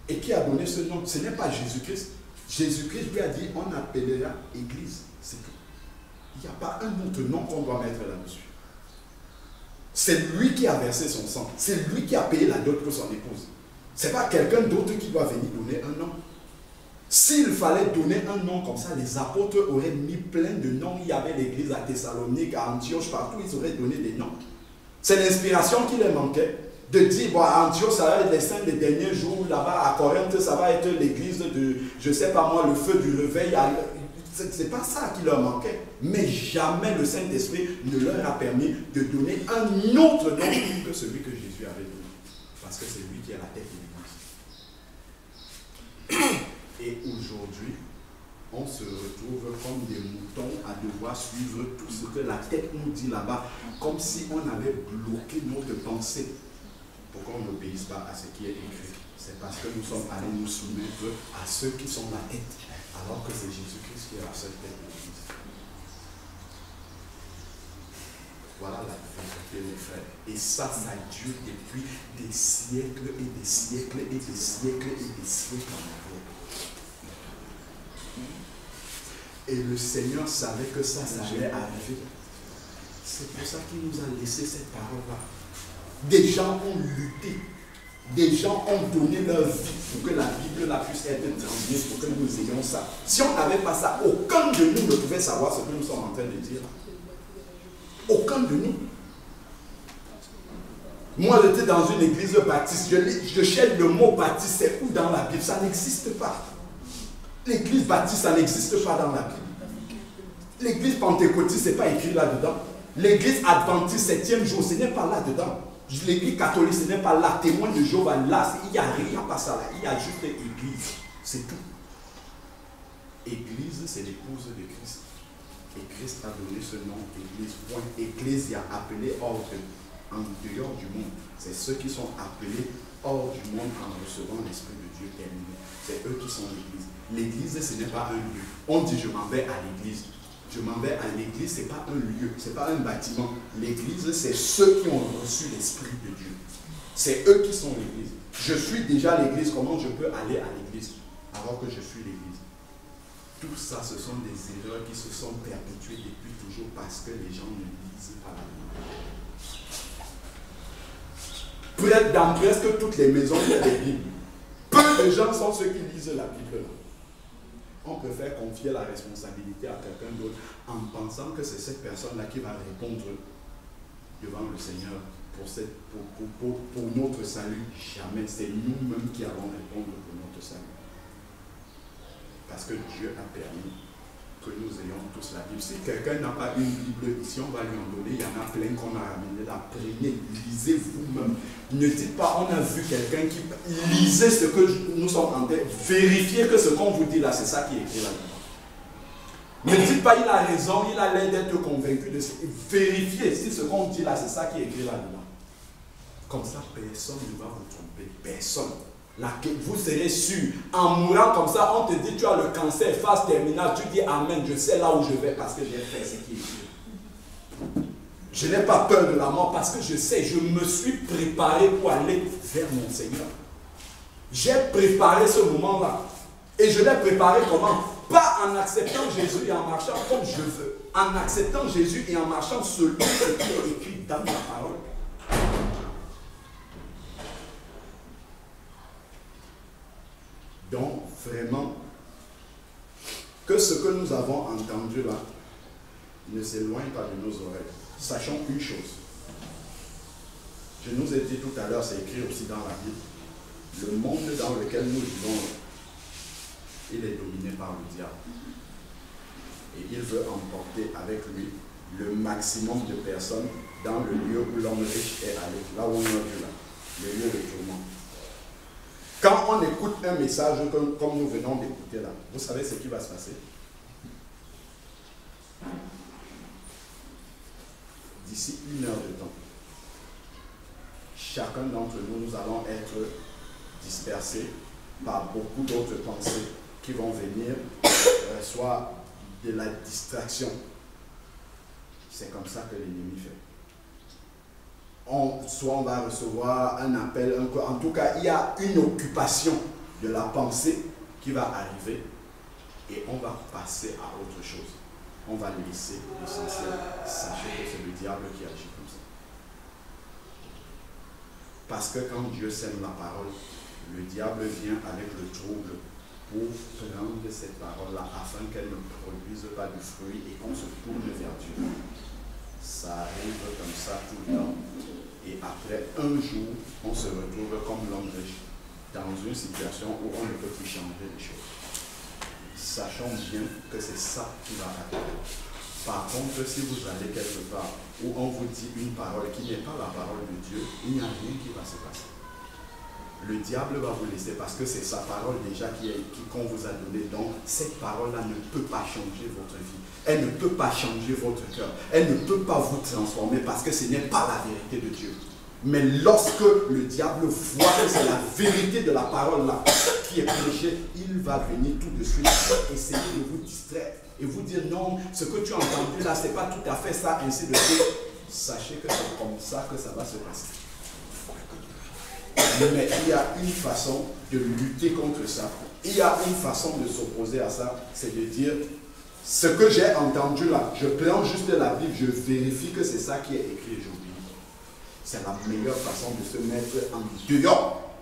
et qui a donné ce nom. Ce n'est pas Jésus-Christ. Jésus-Christ lui a dit, on appellera église. C'est tout. Il n'y a pas un autre nom qu'on doit mettre là-dessus. C'est lui qui a versé son sang. C'est lui qui a payé la dot pour son épouse. Ce n'est pas quelqu'un d'autre qui doit venir donner un nom. S'il fallait donner un nom comme ça, les apôtres auraient mis plein de noms. Il y avait l'église à Thessalonique, à Antioche, partout, ils auraient donné des noms. C'est l'inspiration qui leur manquait. De dire, bon, à Antioche, ça va être les saints des derniers jours. Là-bas, à Corinthe, ça va être l'église de, je ne sais pas moi, le feu du réveil. C'est pas ça qui leur manquait. Mais jamais le Saint-Esprit ne leur a permis de donner un autre nom que celui que Jésus avait donné. Parce que c'est lui qui est la tête de l'église. Et aujourd'hui, on se retrouve comme des moutons à devoir suivre tout ce que la tête nous dit là-bas, comme si on avait bloqué notre pensée pour qu'on n'obéisse pas à ce qui est écrit. C'est parce que nous sommes allés nous soumettre à ceux qui sont la tête, alors que c'est Jésus-Christ qui est la seule tête de l'Église. Voilà la vérité, mes frères. Et ça dure depuis des siècles et des siècles et des siècles et des siècles en arrière. Et le Seigneur savait que ça allait arriver. C'est pour ça qu'il nous a laissé cette parole-là. Des gens ont lutté. Des gens ont donné leur vie pour que la Bible là puisse être transmise, pour que nous ayons ça. Si on n'avait pas ça, aucun de nous ne pouvait savoir ce que nous sommes en train de dire. Aucun de nous. Moi, j'étais dans une église baptiste. Je cherche le mot baptiste. C'est où dans la Bible? Ça n'existe pas. L'église baptiste, ça n'existe pas dans la Bible. L'église pentecôtiste, ce n'est pas écrit là-dedans. L'église adventiste, 7e jour, ce n'est pas là-dedans. L'église catholique, ce n'est pas là. Témoin de Jéhovah, là, il n'y a rien, pas ça là. Il y a juste l'église. C'est tout. Église, c'est l'épouse de Christ. Et Christ a donné ce nom, église. Point. Ecclésia, appelé hors en dehors du monde. C'est ceux qui sont appelés hors du monde en recevant l'Esprit de Dieu terminé. C'est eux qui sont l'église. L'église, ce n'est pas un lieu. On dit je m'en vais à l'église. Je m'en vais à l'église, ce n'est pas un lieu, ce n'est pas un bâtiment. L'église, c'est ceux qui ont reçu l'Esprit de Dieu. C'est eux qui sont l'église. Je suis déjà l'église, comment je peux aller à l'église alors que je suis l'église? Tout ça, ce sont des erreurs qui se sont perpétuées depuis toujours parce que les gens ne lisent pas la Bible. Dans presque toutes les maisons, il y a des Bibles. Peu de gens sont ceux qui lisent la Bible. On préfère confier la responsabilité à quelqu'un d'autre en pensant que c'est cette personne-là qui va répondre devant le Seigneur pour notre salut. Jamais. C'est nous-mêmes qui allons répondre pour notre salut. Parce que Dieu a permis que nous ayons tous la Bible. Si quelqu'un n'a pas une Bible ici, on va lui en donner. Il y en a plein qu'on a ramené là. Prenez, lisez vous-même. Ne dites pas, on a vu quelqu'un qui... Lisez ce que nous sommes en train. Vérifiez que ce qu'on vous dit là, c'est ça qui est écrit là-dedans. Ne dites pas, il a raison, il a l'air d'être convaincu de ce... Vérifiez si ce qu'on dit là, c'est ça qui est écrit là-dedans. Comme ça, personne ne va vous tromper. Personne. Vous serez sûr. En mourant comme ça, on te dit tu as le cancer, phase terminale, tu dis amen, je sais là où je vais parce que j'ai fait ce qui est écrit. Je n'ai pas peur de la mort parce que je sais, je me suis préparé pour aller vers mon Seigneur. J'ai préparé ce moment-là. Et je l'ai préparé comment? Pas en acceptant Jésus et en marchant comme je veux. En acceptant Jésus et en marchant selon ce qui est écrit dans la parole. Donc, vraiment, que ce que nous avons entendu là ne s'éloigne pas de nos oreilles. Sachons une chose. Je nous ai dit tout à l'heure, c'est écrit aussi dans la Bible, le monde dans lequel nous vivons, il est dominé par le diable. Et il veut emporter avec lui le maximum de personnes dans le lieu où l'homme riche est allé, là où on a vu là, le lieu de tourment. Quand on écoute un message comme nous venons d'écouter là, vous savez ce qui va se passer? D'ici 1 heure de temps, chacun d'entre nous, nous allons être dispersés par beaucoup d'autres pensées qui vont venir, soit de la distraction. C'est comme ça que l'ennemi fait. Soit on va recevoir un appel, en tout cas, il y a une occupation de la pensée qui va arriver et on va passer à autre chose. On va laisser l'essentiel. Sachez que c'est le diable qui agit comme ça. Parce que quand Dieu sème la parole, le diable vient avec le trouble pour prendre cette parole-là afin qu'elle ne produise pas de fruit et qu'on se tourne vers Dieu. Ça arrive comme ça tout le temps. Et après un jour, on se retrouve comme l'homme riche dans une situation où on ne peut plus changer les choses. Sachons bien que c'est ça qui va arriver. Par contre, si vous allez quelque part où on vous dit une parole qui n'est pas la parole de Dieu, il n'y a rien qui va se passer. Le diable va vous laisser parce que c'est sa parole déjà qu'on vous a donnée. Donc, cette parole-là ne peut pas changer votre vie. Elle ne peut pas changer votre cœur. Elle ne peut pas vous transformer parce que ce n'est pas la vérité de Dieu. Mais lorsque le diable voit que c'est la vérité de la parole là qui est prêchée, il va venir tout de suite essayer de vous distraire et vous dire non, ce que tu as entendu là, ce n'est pas tout à fait ça, ainsi de suite. Sachez que c'est comme ça que ça va se passer. Mais il y a une façon de lutter contre ça. Il y a une façon de s'opposer à ça, c'est de dire ce que j'ai entendu là, je prends juste la Bible, je vérifie que c'est ça qui est écrit aujourd'hui. C'est la meilleure façon de se mettre en dehors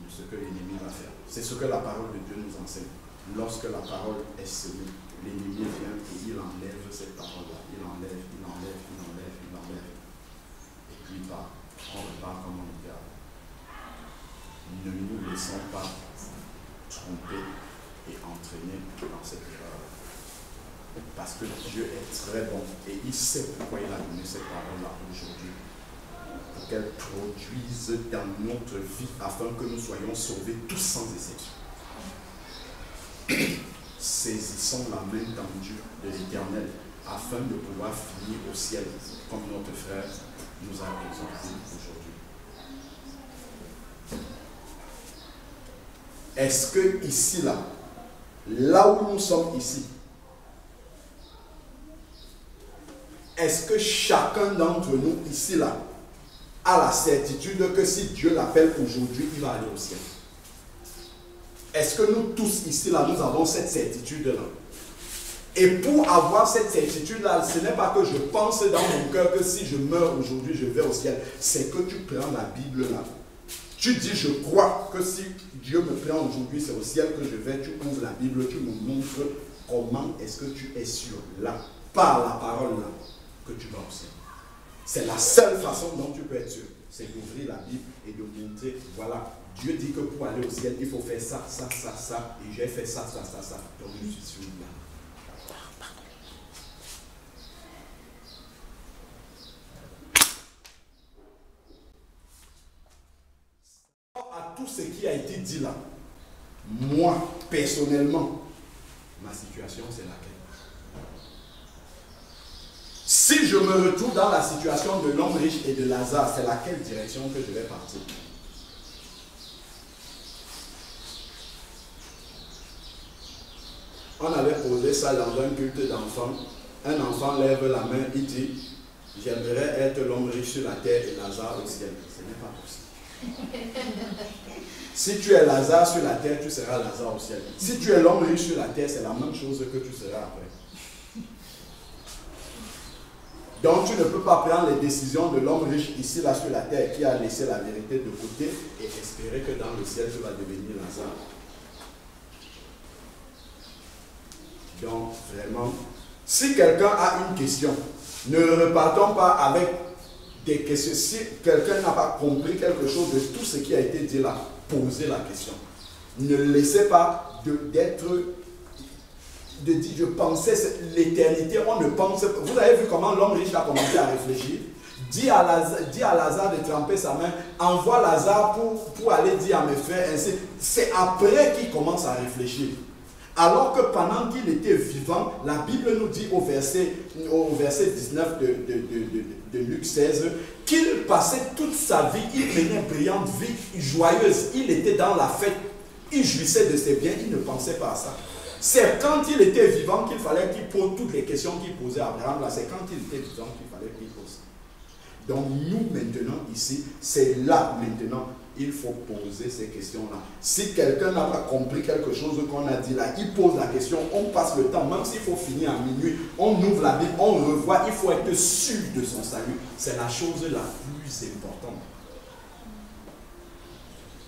de ce que l'ennemi va faire. C'est ce que la parole de Dieu nous enseigne. Lorsque la parole est semée, l'ennemi vient et il enlève cette parole-là. Il enlève, il enlève, il enlève, il enlève. Et puis on repart comme on était avant. Ne nous laissons pas tromper et entraîner dans cette erreur. Parce que Dieu est très bon et il sait pourquoi il a donné cette parole-là aujourd'hui. Pour qu'elle produise dans notre vie afin que nous soyons sauvés tous sans exception. Saisissons la main tendue de l'Éternel afin de pouvoir finir au ciel comme notre frère nous a présenté aujourd'hui. Est-ce que ici, là où nous sommes ici, est-ce que chacun d'entre nous ici, a la certitude que si Dieu l'appelle aujourd'hui, il va aller au ciel? Est-ce que nous tous ici, nous avons cette certitude-là? Et pour avoir cette certitude-là, ce n'est pas que je pense dans mon cœur que si je meurs aujourd'hui, je vais au ciel. C'est que tu prends la Bible là. Tu dis, je crois que si Dieu me prend aujourd'hui, c'est au ciel que je vais. Tu ouvres la Bible, tu me montres comment est-ce que tu es sûr là, par la parole là, que tu vas au ciel. C'est la seule façon dont tu peux être sûr. C'est d'ouvrir la Bible et de montrer, voilà, Dieu dit que pour aller au ciel, il faut faire ça, ça, ça, ça, et j'ai fait ça, ça, ça, ça. Donc je suis sûr là. À tout ce qui a été dit là, moi, personnellement, ma situation, c'est laquelle? Si je me retrouve dans la situation de l'homme riche et de Lazare, c'est laquelle direction que je vais partir? On avait posé ça dans un culte d'enfants. Un enfant lève la main, il dit, j'aimerais être l'homme riche sur la terre et Lazare au ciel. Ce n'est pas possible. Si tu es Lazare sur la terre, tu seras Lazare au ciel. Si tu es l'homme riche sur la terre, c'est la même chose que tu seras après. Donc tu ne peux pas prendre les décisions de l'homme riche ici, là, sur la terre, qui a laissé la vérité de côté et espérer que dans le ciel, tu vas devenir Lazare. Donc, vraiment, si quelqu'un a une question, ne repartons pas avec des questions. Si quelqu'un n'a pas compris quelque chose de tout ce qui a été dit là, posez la question. Ne laissez pas d'être... de dire, je pensais l'éternité, on ne pense... Vous avez vu comment l'homme riche a commencé à réfléchir? Dis à Lazare de tremper sa main, envoie Lazare pour aller dire à mes frères, ainsi. C'est après qu'il commence à réfléchir. Alors que pendant qu'il était vivant, la Bible nous dit au verset 19 de Luc 16, qu'il passait toute sa vie, il menait une brillante vie, joyeuse, il était dans la fête, il jouissait de ses biens, il ne pensait pas à ça. C'est quand il était vivant qu'il fallait qu'il pose toutes les questions qu'il posait à Abraham, là, c'est quand il était vivant qu'il fallait qu'il pose. Donc nous maintenant ici, c'est là maintenant, il faut poser ces questions-là. Si quelqu'un n'a pas compris quelque chose qu'on a dit là, il pose la question, on passe le temps, même s'il faut finir à minuit, on ouvre la Bible, on revoit, il faut être sûr de son salut. C'est la chose la plus importante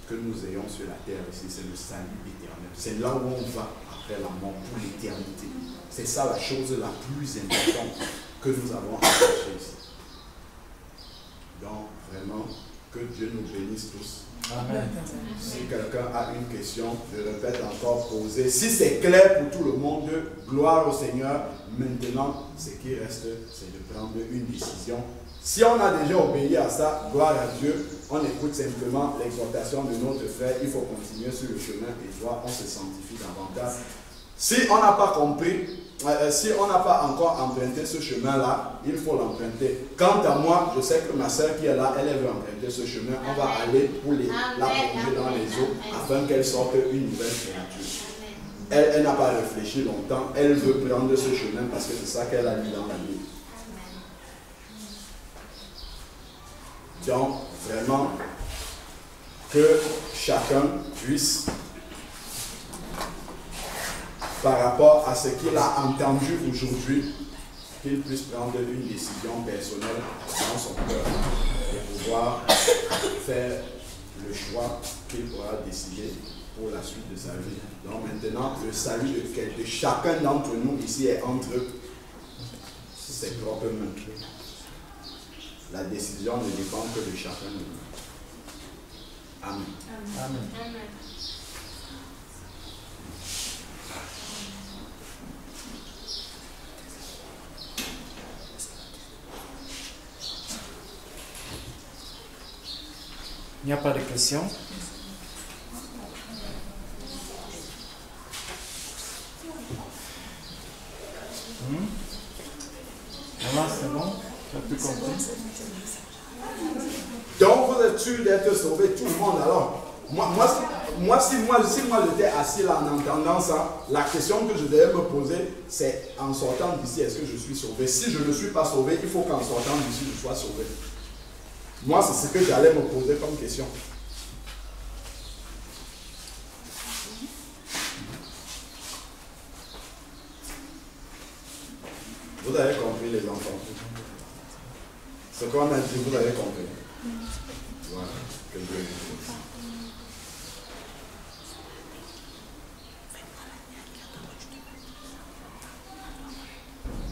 que nous ayons sur la terre ici, c'est le salut éternel. C'est là où on va après la mort pour l'éternité. C'est ça la chose la plus importante que nous avons à chercher ici. Donc, vraiment, que Dieu nous bénisse tous. Amen. Si quelqu'un a une question, je répète encore, posez. Si c'est clair pour tout le monde, gloire au Seigneur. Maintenant, ce qui reste, c'est de prendre une décision. Si on a déjà obéi à ça, gloire à Dieu, on écoute simplement l'exhortation de notre frère. Il faut continuer sur le chemin et droit, on se sanctifie davantage. Si on n'a pas compris, si on n'a pas encore emprunté ce chemin-là, il faut l'emprunter. Quant à moi, je sais que ma soeur qui est là, elle veut emprunter ce chemin. On va aller pour la plonger dans les eaux afin qu'elle sorte une nouvelle créature. Elle n'a pas réfléchi longtemps. Elle veut prendre ce chemin parce que c'est ça qu'elle a lu dans la Bible. Donc, vraiment, que chacun puisse, par rapport à ce qu'il a entendu aujourd'hui, qu'il puisse prendre une décision personnelle dans son cœur et pouvoir faire le choix qu'il pourra décider pour la suite de sa vie. Donc maintenant, le salut de chacun d'entre nous ici est entre ses propres mains. La décision ne dépend que de chacun de nous. Amen. Amen. Amen. Il n'y a pas de questions? Voilà, c'est bon? Tu as tout compris? Donc vous êtes sûr d'être sauvé, tout le monde alors. Si moi j'étais assis là en entendant ça, la question que je devais me poser, c'est en sortant d'ici, est-ce que je suis sauvé? Si je ne suis pas sauvé, il faut qu'en sortant d'ici, je sois sauvé. Moi, c'est ce que j'allais me poser comme question. Vous avez compris les enfants? Ce qu'on a dit, vous avez compris? Voilà, que Dieu vous bénisse.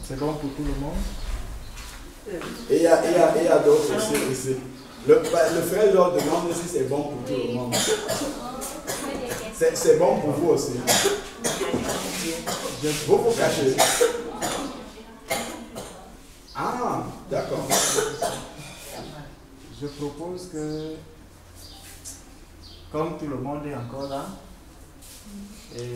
C'est bon pour tout le monde? Et il y a d'autres aussi ici. Le frère Georges demande si c'est bon pour tout le monde. C'est bon pour vous aussi. Vous vous cachez. Ah, d'accord. Je propose que, comme tout le monde est encore là, et